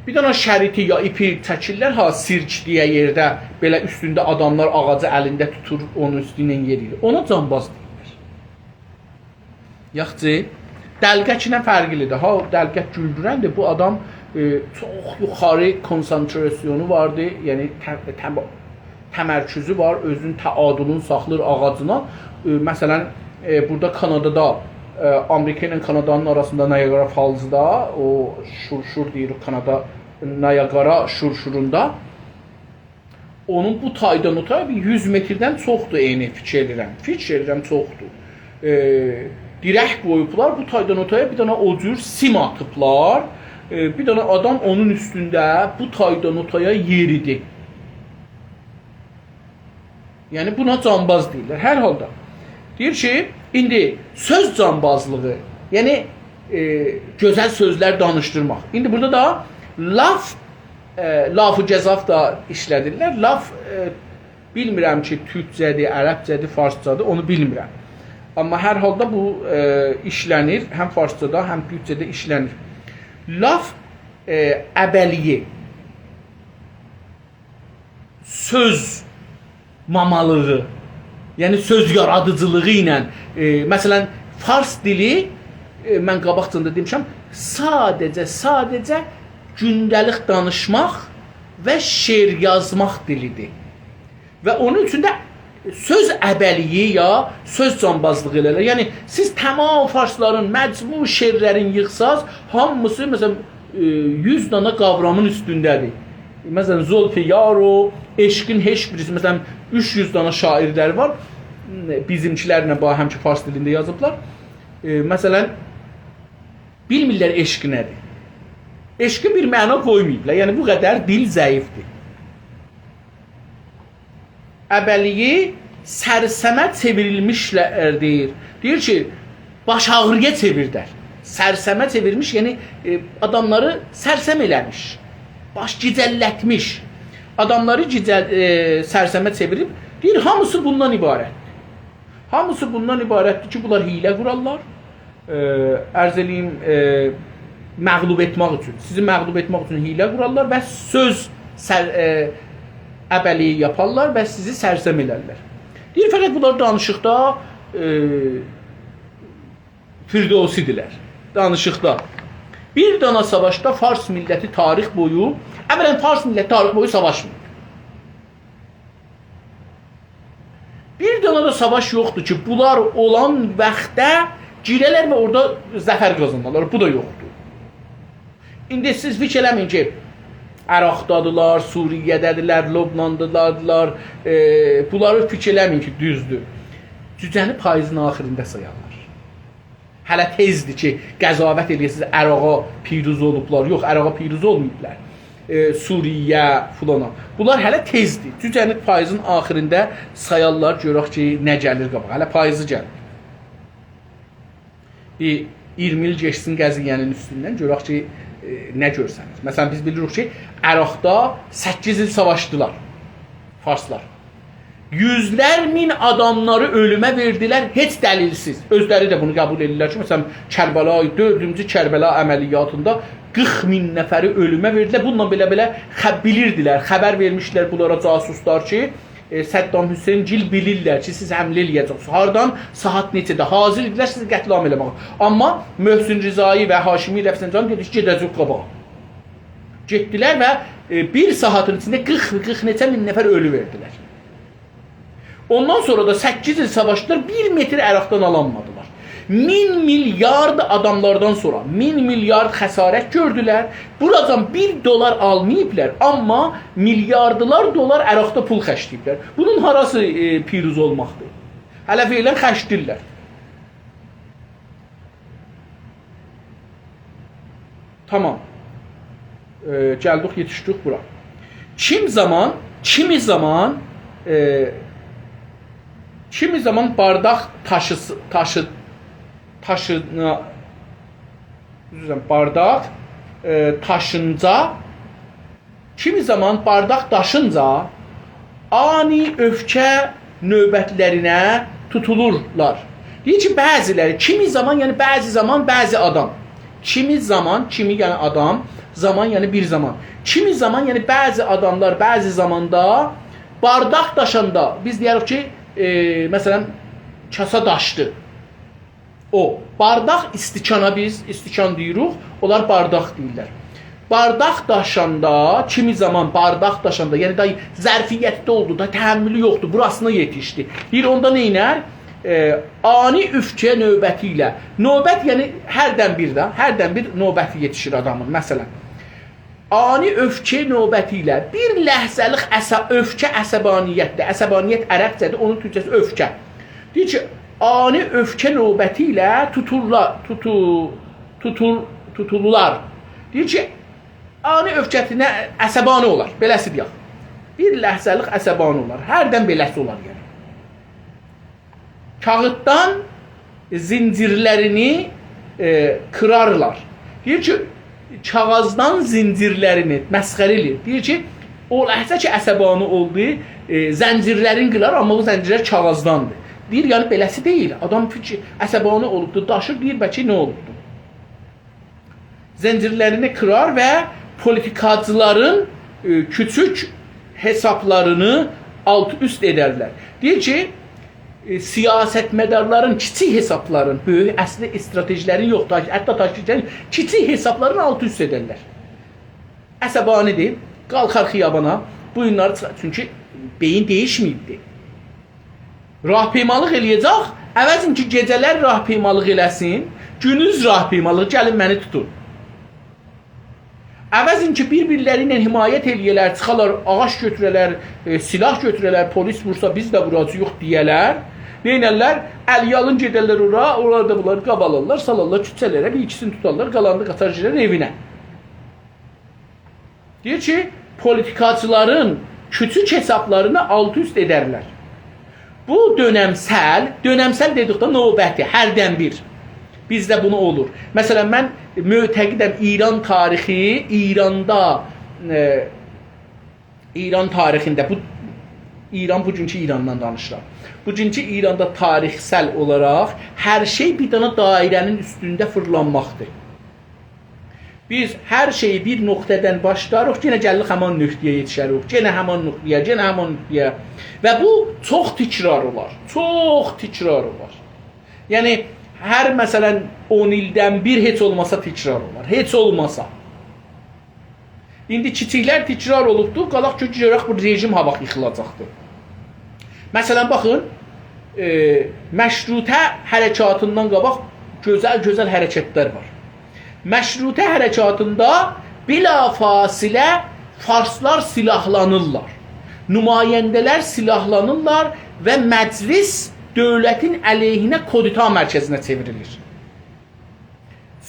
Speaker 1: Bir dənə şəriti ya ipi çəkirlər, sirk deyə yerdə, belə üstündə adamlar ağacı əlində tutur, onun üstündən yeriyir. Ona canbaz deyirlər. Yaxçı, dəlqəklə fərqlidir. Dəlqək güldürəndir, bu adam çox yuxarı konsantrasyonu vardı, yəni təmərküzü var, özünün təadülünü saxlayır ağacına. Məsələn, burada Kanadada, Amerika ilə Kanadanın arasında Niagara Falls'da, o şur deyirik Kanada, Niagara şurunda, onun bu taydan o taya 100 metrdən çoxdur eyni fikirlirəm çoxdur. Dirək qoyublar, bu taydan o taya bir dənə o cür sim atıblar, bir dənə adam onun üstündə bu taydan o taya yeridi. Yəni buna canbaz deyirlər, hər halda. Deyir ki, indi söz canbazlığı, yəni gözəl sözlər danışdırmaq. İndi burada da laf-ı cəzaf da işlədirlər. Laf, bilmirəm ki, türkcədir, ərəbcədir, farscadır, onu bilmirəm. Amma hər halda bu işlənir, həm farscada, həm türkcədə işlənir. Laf əbəliyi, söz mamalığı, yəni söz yaradıcılığı ilə, məsələn, fars dili, mən qabaqcında demişəm, sadəcə gündəlik danışmaq və şeir yazmaq dilidir. Və onun üçün də söz əbəliyi ya söz canbazlığı elələr. Yəni, siz tamam farsların, məcmu şeirlərin yığsaz, hamısı, məsələn, 100 dana qavramın üstündədir. Məsələn, Zolfiyaro, eşqin heç birisi, məsələn, 300 dana şairlər var, bizimkilərlə həmki fars dilində yazıblar. Məsələn, bilmirlər eşq nədir. Eşqi bir məna qoymayıblar, yəni bu qədər dil zəifdir. Əbəliyi sərsəmə çevrilmişlər deyir. Deyir ki, baş ağrıya çevirdər. Sərsəmə çevirmiş, yəni adamları sərsəm eləmiş. Baş gicəllətmiş. Adamları sərsəmə çevirib, deyir, hamısı bundan ibarətdir. Hamısı bundan ibarətdir ki, bunlar hiylə qurarlar. Ərz eləyim, məğlub etmək üçün, sizi məğlub etmək üçün hiylə qurarlar və söz əbəliyi yaparlar və sizi sərsəm elərlər. Deyir, fəqət bunlar danışıqda Firdevsidirlər. Danışıqda. Bir dana savaşda Fars milləti tarix boyu, əvvələn Fars milləti tarix boyu savaşmır. Bir dana da savaş yoxdur ki, bunlar olan vaxtda girələr və orada zəfər qazanırlar. Bu da yoxdur. İndi siz fikir eləməyin ki, Əraqdadılar, Suriyədədirlər, Lobnandadılar, bunları fikir eləməyin ki, düzdür. Cücəni payızın axirində sayarlar. Hələ tezdir ki, qəzavət edirsiniz, Əraqa piruz olublar. Yox, Əraqa piruz olmayıblar. Suriyə, fulana. Bunlar hələ tezdir. Cücəni payızın axirində sayarlar, görək ki, nə gəlir qabağa. Hələ payızı gəlir. 20 il geçsin qəziyyənin üstündən, görək ki, nə görsəniz. Məsələn, biz bilirik ki, Əraqda 8 il savaşdılar Farslar. Yüzlər min adamları ölümə verdilər, heç dəlilsiz. Özləri də bunu qəbul edirlər ki, məsələn, Kərbəla, 4-cü Kərbəla əməliyyatında 40 min nəfəri ölümə verdilər. Bununla belə-belə bilirdilər, xəbər vermişlər bunlara casuslar ki, Səddam Hüseyn gil bilirlər ki, siz həmlə eləyəcəksiniz. Hardan? Saat neçədə? Hazır idilər sizi qətlam eləmək. Amma Möhsün Rizai və Haşimi Rəfsəncan dedi ki, gedəcək qabağa. Getdilər və bir saatın içində 40 neçə min nəfər ölü verdilər. Ondan sonra da 8 il savaşdılar, 1 metr Əraqdan alanmadılar. 1000 milyard adamlardan sonra 1000 milyard xəsarət gördülər. Buradan $1 almayıblar, amma milyardılar dolar Əraqda pul xərcləyiblər. Bunun harası piruz olmaqdır? Hələ feylən xərcləyirlər. Tamam. Gəldik, yetişdik bura. Kimi zaman bardaq bardaq taşınca, kimi zaman bardaq daşınca ani öfkə növbətlərinə tutulurlar. Deyir ki, bəziləri, kimi zaman, yəni bəzi zaman, bəzi adam. Kimi zaman, kimi yəni adam, zaman yəni bir zaman. Kimi zaman, yəni bəzi adamlar, bəzi zamanda bardaq daşanda, biz deyirik ki, məsələn, kasa daşdı. O, bardaq istikana biz, istikan deyirik, onlar bardaq deyirlər. Bardaq daşanda, kimi zaman bardaq daşanda, yəni da zərfiyyətdə oldu, da təhəmmülü yoxdur, burasına yetişdi. Deyir, onda neynər? Ani üfkə növbəti ilə. Növbət, yəni hərdən bir növbəti yetişir adamın, məsələn. Ani öfkə növbəti ilə bir ləhzəlik öfkə əsəbaniyyətdir. Əsəbaniyyət ərəbcədir, onun türkçəsi öfkə. Deyir ki, ani öfkə növbəti ilə tutulurlar. Deyir ki, ani öfkətinə əsəbani olar, beləsi deyək. Bir ləhzəlik əsəbani olar, hərdən beləsi olar yəni. Kağıtdan zincirlərini kırarlar. Deyir ki, kağızdan zincirlərini məsxərə edir. Deyir ki, o ləhzə ki, əsəbani oldu, zəncirlərin qırar, amma o zəncirlər kağızdandır. Deyir, yəni beləsi deyil. Adam əsəbani olubdur, daşır, deyir, bəlkə nə olubdur? Zəncirlərini kırar və politikacıların küçük hesablarını alt-üst edərlər. Deyir ki, siyasətmədarların kiçik hesabların, böyük əsli stratejilərin yoxdur, hətta təşkilçilərin kiçik hesabların alt-üst edərlər. Əsəbanidir, qalxar xiyabana, bu günləri çıxar, çünki beyin değişməyibdir. Rahpeymalıq eləyəcək, əvəzin ki, gecələr rahpeymalıq eləsin, günüz rahpeymalıq, gəlin məni tutun. Əvəzinki bir-birləri ilə himayət eləyələr, çıxalar, ağac götürələr, silah götürələr, polis vursa biz də vuracağıq deyələr. Neynərlər? Əlyalın gedərlər ora, orada bunları qabalarlar, salarlar küçələrə, bir ikisini tutarlar, qalanını qatarcıların evinə. Deyir ki, politikacıların küçük hesablarını alt-üst edərlər. Bu dönəmsəl dedikdə növbəti, hərdən bir. Bizdə bunu olur. Məsələn, mən mötəqidəm İran tarixi, İran tarixində, İran bugünkü İrandan danışıram. Bugünkü İranda tarixsel olaraq hər şey bir dana dairənin üstündə fırlanmaqdır. Biz hər şeyi bir nöqtədən başlarıq, yenə gəlirik həman nöqtəyə yetişərik, yenə həman nöqtəyə. Və bu çox təkrar olar, Yəni, hər məsələn 10 ildən bir heç olmasa təkrar olar, heç olmasa. İndi kiçiklər təkrar olubdur, qalaq ki, görək bu rejim ha vaxt yıxılacaqdır. Məsələn, baxın, məşrutə hərəkatından qabaq gözəl hərəkətlər var. Məşrutə hərəkatında bilafasilə farslar silahlanırlar. Nümayəndələr silahlanırlar və məclis dövlətin əleyhinə kodita mərkəzinə çevrilir.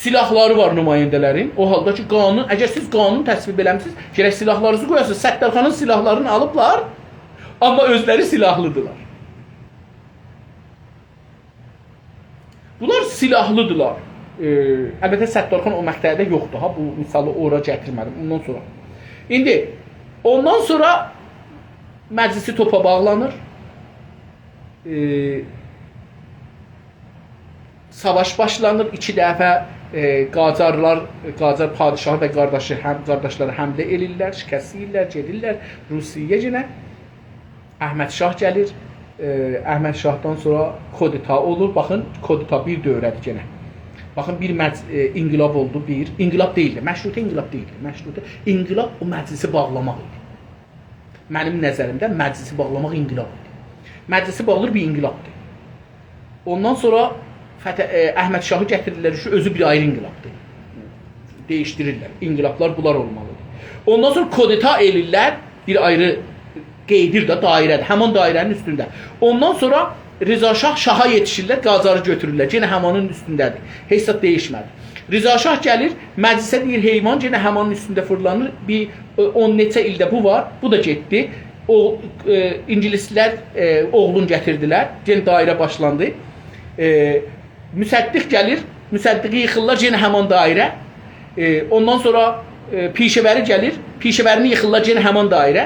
Speaker 1: Silahları var nümayəndələrin. O halda ki, əgər siz qanun təsvib eləmişsiniz, gərək silahlarınızı qoyasınız. Səttarxanın silahlarını alıblar, amma özləri silahlıdırlar. Bunlar silahlıdırlar. Əlbəttə Səttarxan o məqtədə yoxdur. Bu misalı ora gətirmədim. Ondan sonra məclisi topa bağlanır. Savaş başlanır. 2 dəfə Qacar padişahı və qardaşları həmlə elirlər, şikəsləyirlər, gedirlər Rusiyaya yenə. Əhməd Şah gəlir. Əhməd Şahdan sonra kodita olur. Baxın, kodita bir dövrədir yenə. Baxın, bir inqilab oldu, İnqilab deyildi, məşrutə inqilab deyildi. Məşrutə inqilab o məclisi bağlamaq idi. Mənim nəzərimdə məclisi bağlamaq inqilab idi. Məclisi bağlır bir inqilabdır. Ondan sonra Əhməd Şahı gətirirlər ki, özü bir ayrı inqilabdır. Değişdirirlər. İnqilablar bunlar olmalıdır. Ondan sonra kodita elirlər, bir ayrı qeydir də dairədir. Həman dairənin üstündə. Ondan sonra Rıza Şah Şaha yetişirlər, Qacarı götürürlər. Yenə həmanın üstündədir. Heç zat değişmədi. Rıza Şah gəlir, məclisə deyir heyvan, yenə həmanın üstündə fırlanır. Bir 10 neçə ildə bu var, bu da getdi. İngilislər oğlun gətirdilər, yenə dairə başlandı. Müsəddiq gəlir, müsəddiqi yıxırlar, yenə həman dairə. Ondan sonra pişəvəri gəlir, pişəvərini yıxırlar, yenə həman dairə.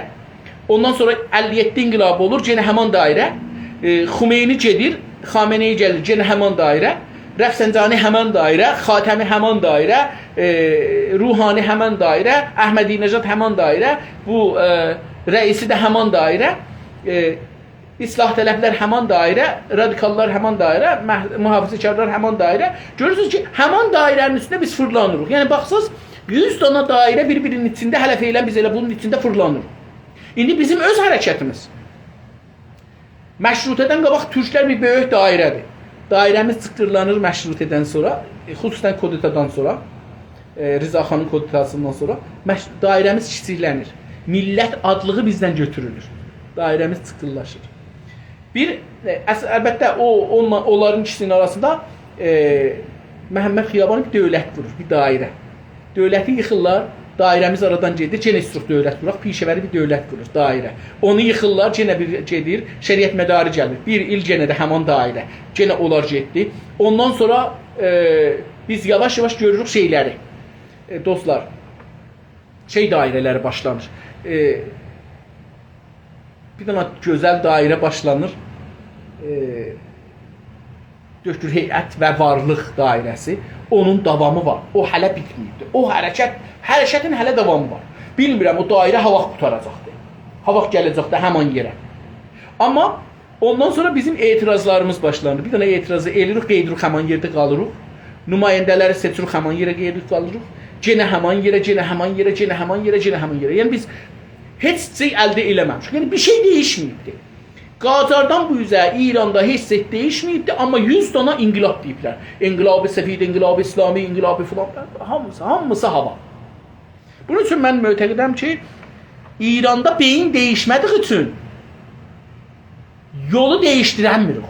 Speaker 1: Ondan sonra 57 inqilab olur, yenə həman dairə. Xümeyni gedir, Xameneyi gəlir, yenə həman dairə. Rəfsəncani həman dairə, Xatəmi həman dairə, Ruhani həman dairə, Əhmədinəcad həman dairə, bu rəisi də həman dairə, İslah tələblər həman dairə, radikallar həman dairə, mühafizəkarlar həman dairə. Görürsünüz ki, həman dairənin üstündə biz fırlanırıq. Yəni, baxsınız, 100 dana dairə bir-birinin içində hələf eylən biz elə bunun içində fırlanırıq. İndi bizim öz hərəkətimiz. Məşrutədən qabaq türklər bir böyük dairədir. Dairəmiz çıxırlanır məşrutədən sonra, xüsusən koditadan sonra, Rıza xanın koditasından sonra dairəmiz kiçiklənir. Millət adlığı bizdən götürülür. Dairəmiz çıxırlaşır. Əlbəttə, onların ikisinin arasında Məhəmməd Xiyabanı bir dövlət qurur, bir dairə. Dövləti yıxırlar, dairəmiz aradan gedir, yenə istiq dövlət quraq, pişəvəri bir dövlət qurur, dairə. Onu yıxırlar, yenə bir gedir, şəriət mədarı gəlir. Bir il yenə də həman dairə, yenə onlar getdi. Ondan sonra biz yavaş-yavaş görürük şeyləri. Dostlar, dairələri başlanır. Bir dana gözəl dairə başlanır. Döktür heyət və varlıq dairəsi. Onun davamı var. O hələ bitməyibdir. O hərəkətin hələ davamı var. Bilmirəm, o dairə ha vaxt qutaracaqdır. Ha vaxt gələcəkdir həman yerə. Amma ondan sonra bizim etirazlarımız başlanır. Bir dana etirazı elirik, qeydirik, həman yerdə qalırıq. Nümayəndələri seçirik, həman yerə qeydirik, qalırıq. Yenə həman yerə, yenə həman yerə, yenə həman yerə, yenə həman yerə. Yəni biz heç şey əldə eləməmişik. Yəni bir şey dəyişməyibdir. Qacardan bu üzə İranda heç şey dəyişməyibdir, amma 100 dana inqilab deyiblər. İnqilab-ı Səfid, İnqilab-ı İslami, İnqilab-ı filan, hamısı hava. Bunun üçün mən mötəqidəm ki, İranda beyin değişmədiyi üçün yolu değişdirənmirik.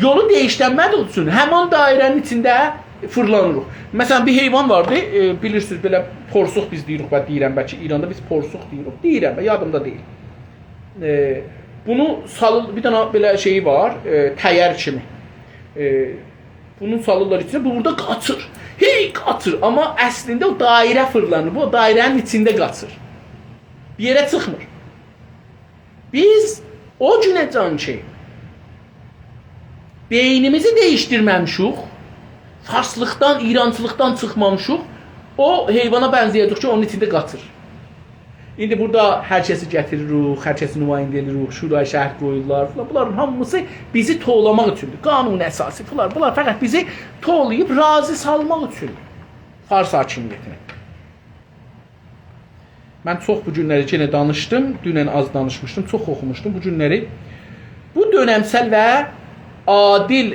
Speaker 1: Yolu değişdirmədiyi üçün həmin dairənin içində fırlanırıq. Məsələn, bir heyvan vardı, bilirsiniz, belə porsuq biz deyirik, və deyirəm, bəlkə İranda biz porsuq deyirik. Deyirəm, yadımda deyil. Bunu salır, bir dənə belə şeyi var, təyər kimi. Bunu salırlar içine, bu burada qaçır. Hey, qaçır, amma əslində o dairə fırlanır, bu dairənin içində qaçır. Bir yerə çıxmır. Biz o günə can ki, beynimizi değiştirməmişik, farslıqdan, İrancılıqdan çıxmamışıq, o heyvana bənzəyəcək ki, onun içində qaçır. İndi burada hər kəsi gətiririk, hər kəsi nümayəndə edirik, şuraya şəhər qoyurlar. Bunların hamısı bizi toğlamaq üçündür. Qanun əsası. Bunlar fəqət bizi toğlayıb razı salmaq üçündür. Fars hakimiyyətinə. Mən çox bu günləri yenə danışdım. Dünən az danışmışdım, çox oxumuşdum bu günləri. Bu dönəmsəl və adil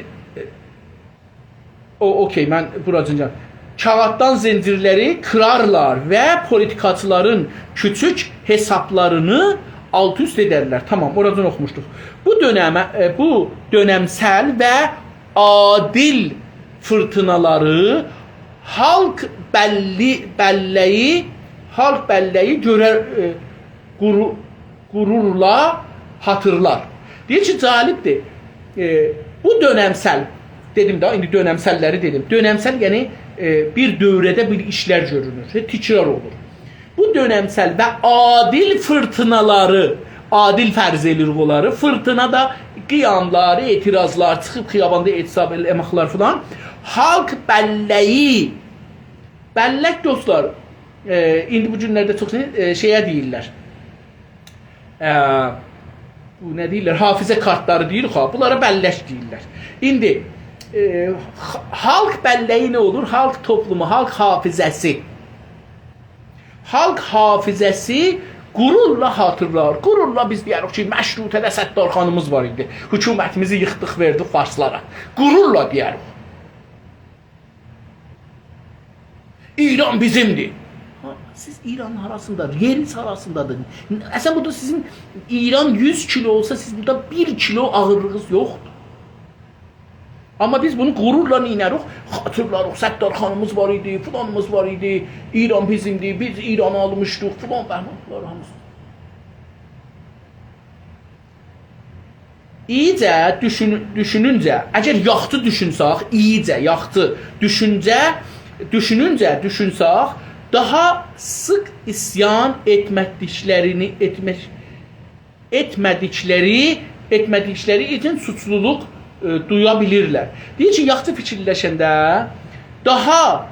Speaker 1: okey, mən buracınca kağıtdan zincirləri kırarlar və politikacıların küçük hesaplarını alt üst edərlər. Tamam, oradan oxumuşduq. Bu dönəmsəl və adil fırtınaları halk bəlləyi qururla hatırlar. Deyir ki, cəlibdir. Bu dönəmsəl, dedim də, indi dönəmsəlləri dedim. Dönəmsəl, yəni bir dövrədə bir işlər görünür, tikrar olur. Bu dönəmsəl və adil fırtınaları, adil fərz edirik onları, fırtınada qiyamları, etirazlar, çıxıb xiyabanda etisab eləməklər filan, halk bəlləyi, bəllək dostlar, indi bu günlərdə çox şeyə deyirlər, bu nə deyirlər, hafizə kartları deyirik, bunlara bəllək deyirlər. İndi halk bəlləyi nə olur? Halk toplumu, halk hafizəsi. Halk hafizəsi qururla hatırlar. Qururla biz deyirik ki, məşrutədə Səttarxanımız var idi. Hökumətimizi yıxdıq, verdik farslara. Qururla deyirik. İran bizimdir. Siz İranın arasında, yeriniz arasındadır. Əsən burada sizin İran 100 kilo olsa, siz burada 1 kilo ağırlığınız yoxdur. Amma biz bunu qururla inərik, xatırlarıq, Səttarxanımız var idi, filanımız var idi, İran bizimdir, biz İran'ı almışdıq, filan bəhmanlar hamısı. İyicə düşününcə, əgər yaxtı düşünsək, iyicə, yaxtı düşünsək, daha sık isyan etmədikləri için suçluluq duyabilirlər. Deyir ki, yaxşı fikirləşəndə daha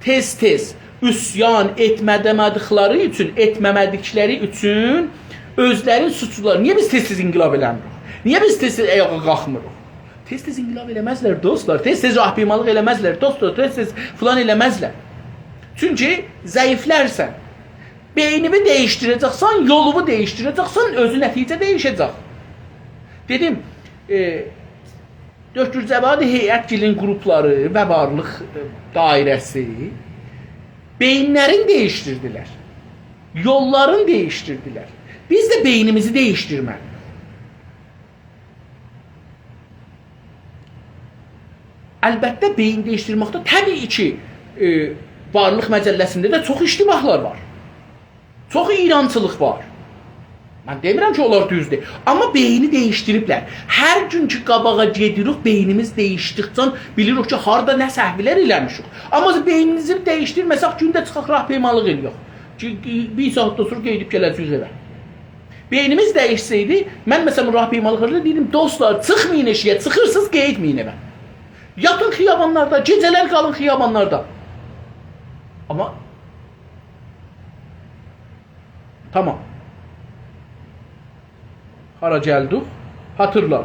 Speaker 1: tez üsyan etməmədikləri üçün özlərin suçluları. Niyə biz tez inqilab eləmirik? Niyə biz tez ayağa qalxmırıq? Tez inqilab eləməzlər dostlar. Tez rahbimalıq eləməzlər dostlar. Tez filan eləməzlər. Çünki zəiflərsən. Beynimi değiştirəcəksən, yolumu değiştirəcəksən, özü nəticə değişəcək. Dedim, Dördgürcəbadi heyətgilin qrupları və varlıq dairəsi beyinlərin değiştirdilər. Yolların değiştirdilər. Biz də beynimizi değiştirməliyik. Əlbəttə beyin değiştirməkdə təbii ki, varlıq məcəlləsində də çox iştibahlar var. Çox İrançılıq var. Mən demirəm ki, onlar düzdür. Amma beyni değişdiriblər. Hər gün ki, qabağa gedirik, beynimiz değişdikcə bilirik ki, harada nə səhvlər eləmişik. Amma beynimizi değişdirməsək, gündə çıxaq rahbeymalıq eləyirik. Bir saatda sonra qeydib gələcəyik evə. Beynimiz değişsəydi, mən məsələn rahbeymalıqlarda deyirəm, dostlar, çıxmayın eşiyə, çıxırsınız, qeydməyin evə. Yatın xiyabanlarda, gecələr qalın xiyabanlarda. Amma tamam. Hara gəldik? Hatırlar.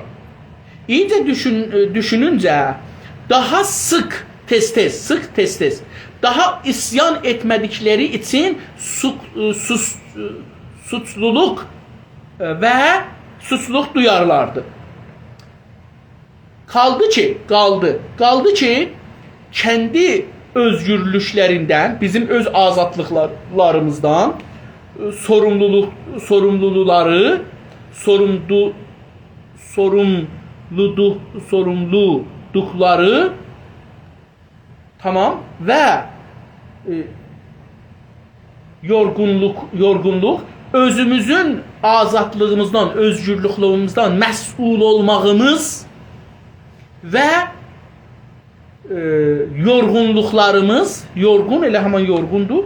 Speaker 1: İyice düşününcə daha sık tez, daha isyan etmədikləri için suçluluk duyarlardı. Kaldı ki kendi özgürlüklərindən, bizim öz azadlıqlarımızdan sorumluluqları tamam və yorğunluq özümüzün azadlığımızdan, özgürlüklərimizdən məsul olmağımız və yorğunluqlarımız, yorğun elə həman yorğundur,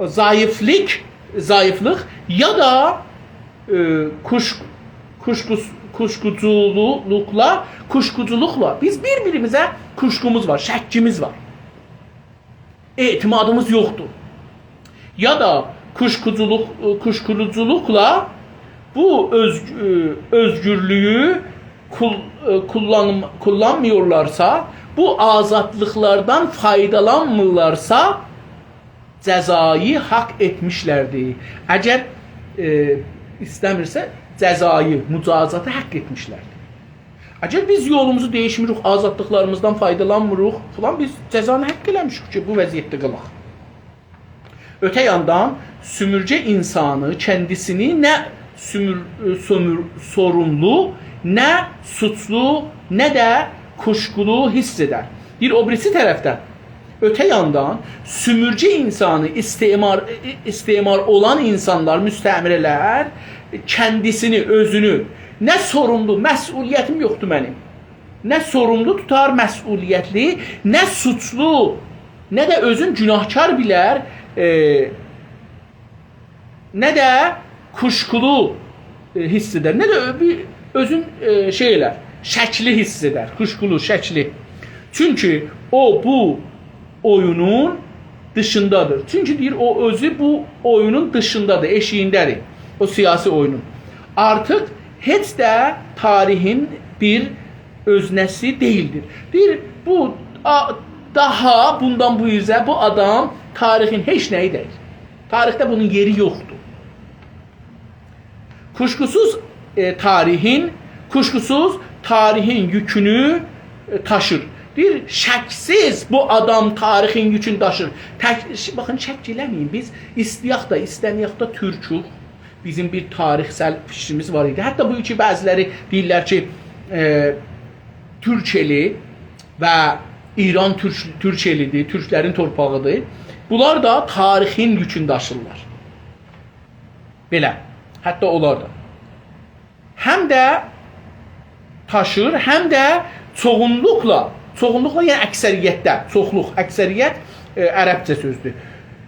Speaker 1: zayıflıq ya da kuşkuculukla biz bir-birimizə kuşkumuz var, şəkkimiz var. Etimadımız yoxdur. Ya da kuşkuculukla bu özgürlüğü kullanmıyorlarsa, bu azadlıklardan faydalanmırlarsa cəzayı hak etmişlərdir. Əgər istəmirsə cəzayı, mücazatı hak etmişlərdir. Əgər biz yolumuzu değişmirik, azadlıklarımızdan faydalanmırıq falan, biz cəzanı hak eləmişik ki, bu vəziyyətdə qalaq. Öte yandan sümürce insanı kendisini nə sorumlu, nə suçlu, nə də kuşkulu hiss eder. Bir o birisi tərəfdən öte yandan sümürce insanı istimar olan insanlar, müstəmirələr kendisini, özünü nə sorumlu, məsuliyyətim yoxdur mənim. Nə sorumlu tutar, məsuliyyətli, nə suçlu, nə də özün günahkar bilər, nə də kuşkulu hiss eder, nə də özün şəkli hiss eder, kuşkulu, şəkli. Çünkü o bu oyunun dışındadır. Çünkü deyir, o özü bu oyunun dışındadır, eşiğindədir. O siyasi oyunun. Artıq heç də tarihin bir öznəsi değildir. Deyir, bu daha bundan bu yüzə bu adam tarihin heç nəyi deyil. Tarixdə bunun yeri yoxdur. Kuşkusuz tarihin yükünü taşır. Bir şəksiz bu adam tarihin yükünü taşır. Baxın, şək eləməyin. Biz istəyək da, istəməyək də türkük. Bizim bir tarixsel fikrimiz var idi. Hətta bu iki bəziləri deyirlər ki, Türkeli və İran Türkelidir, Türklərin torpağıdır. Bunlar da tarihin yükünü daşırlar. Belə. Hətta onlar da. Həm də taşır, həm də çoğunluqla yəni əksəriyyətdə, çoxluq, əksəriyyət ərəbcə sözdür.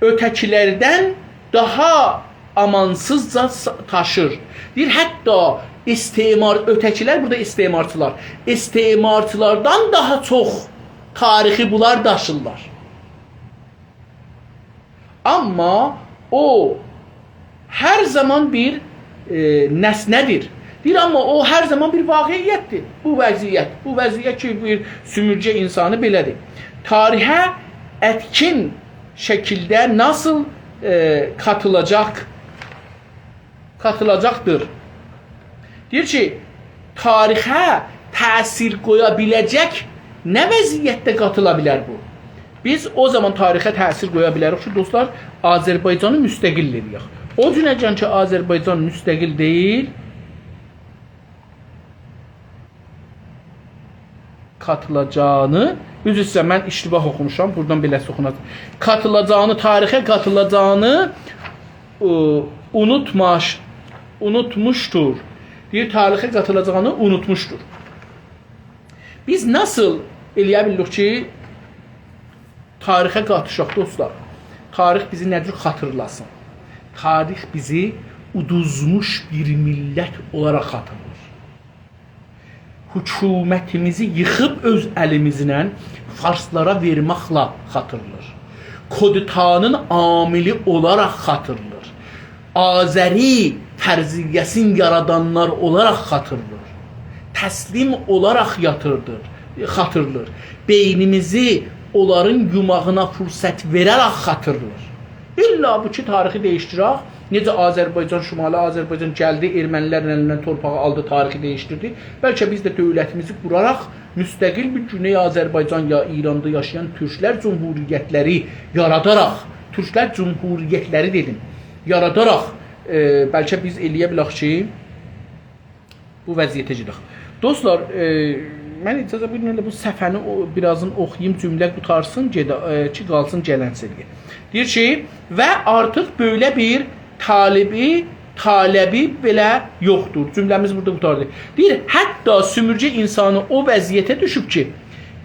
Speaker 1: Ötəkilərdən daha amansızca taşır. Deyir, hətta ötəkilər, burada istemarçılar, istemarçılardan daha çox tarixi bunlar daşırlar. Amma o hər zaman bir nəsnədir. Deyir, amma o hər zaman bir vaqiiyyətdir. Bu vəziyyət ki, bir sümürcə insanı belədir. Tarihə etkin şəkildə nasıl katılacaqdır? Deyir ki, tarixə təsir qoya biləcək nə vəziyyətdə qatıla bilər bu? Biz o zaman tarixə təsir qoya bilərik ki, dostlar, Azərbaycanı müstəqil edək. O cünəcən ki, Azərbaycan müstəqil deyil, katılacağını, üzrsə mən iştibah oxumuşam, buradan beləsi oxunacaq. Tarixə katılacağını unutmuştur. Deyir, tarixə katılacağını unutmuştur. Biz nasıl eləyə bilirik ki, tarixə qatışaq, dostlar? Tarix bizi nə cür xatırlasın? Tarix bizi uduzmuş bir millət olaraq xatırlar. Hükümetimizi yıxıb öz əlimizlə farslara verməklə xatırlar. Koditanın amili olaraq xatırlar. Azəri fərziyyəsin yaradanlar olaraq xatırlar. Təslim olaraq xatırlar. Beynimizi onların yumağına fürsət verərək xatırlar. İlla bu ki, tarixi değiştirək. Necə Azərbaycan, Şimali Azərbaycan gəldi, ermənilərin əlindən torpağı aldı, tarixi değiştirdi. Bəlkə biz də dövlətimizi quraraq müstəqil bir Güney Azərbaycan ya İranda yaşayan Türklər Cümhuriyyətləri yaradaraq, Türklər Cümhuriyyətləri dedim, yaradaraq bəlkə biz eləyə bilək ki, bu vəziyyətə gedək. Dostlar, mən icazə buyurun elə bu səfəni birazın oxuyayım, cümlə qutarsın ki, qalsın gələn seriyə. Deyir ki, və artıq belə bir talebi belə yoxdur. Cümləmiz burada qutardı. Deyir, hətta sümürcə insanı o vəziyyətə düşüb ki,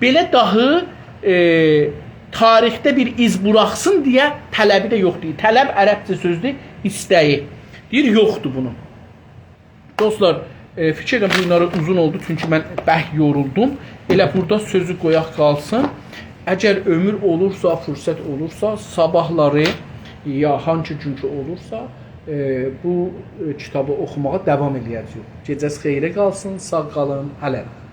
Speaker 1: belə dahi tarixdə bir iz buraxsın deyə tələbi də yoxdur. Tələb ərəbcə sözdür, istəyi. Deyir, yoxdur bunu. Dostlar, fikir edirəm bunları uzun oldu, çünki mən yoruldum. Elə burada sözü qoyaq qalsın. Əgər ömür olursa, fürsət olursa, sabahları ya hangi günkü olursa, bu kitabı oxumağa davam edəcəyik. Gecəniz xeyrə qalsın, sağ qalın, hələlik.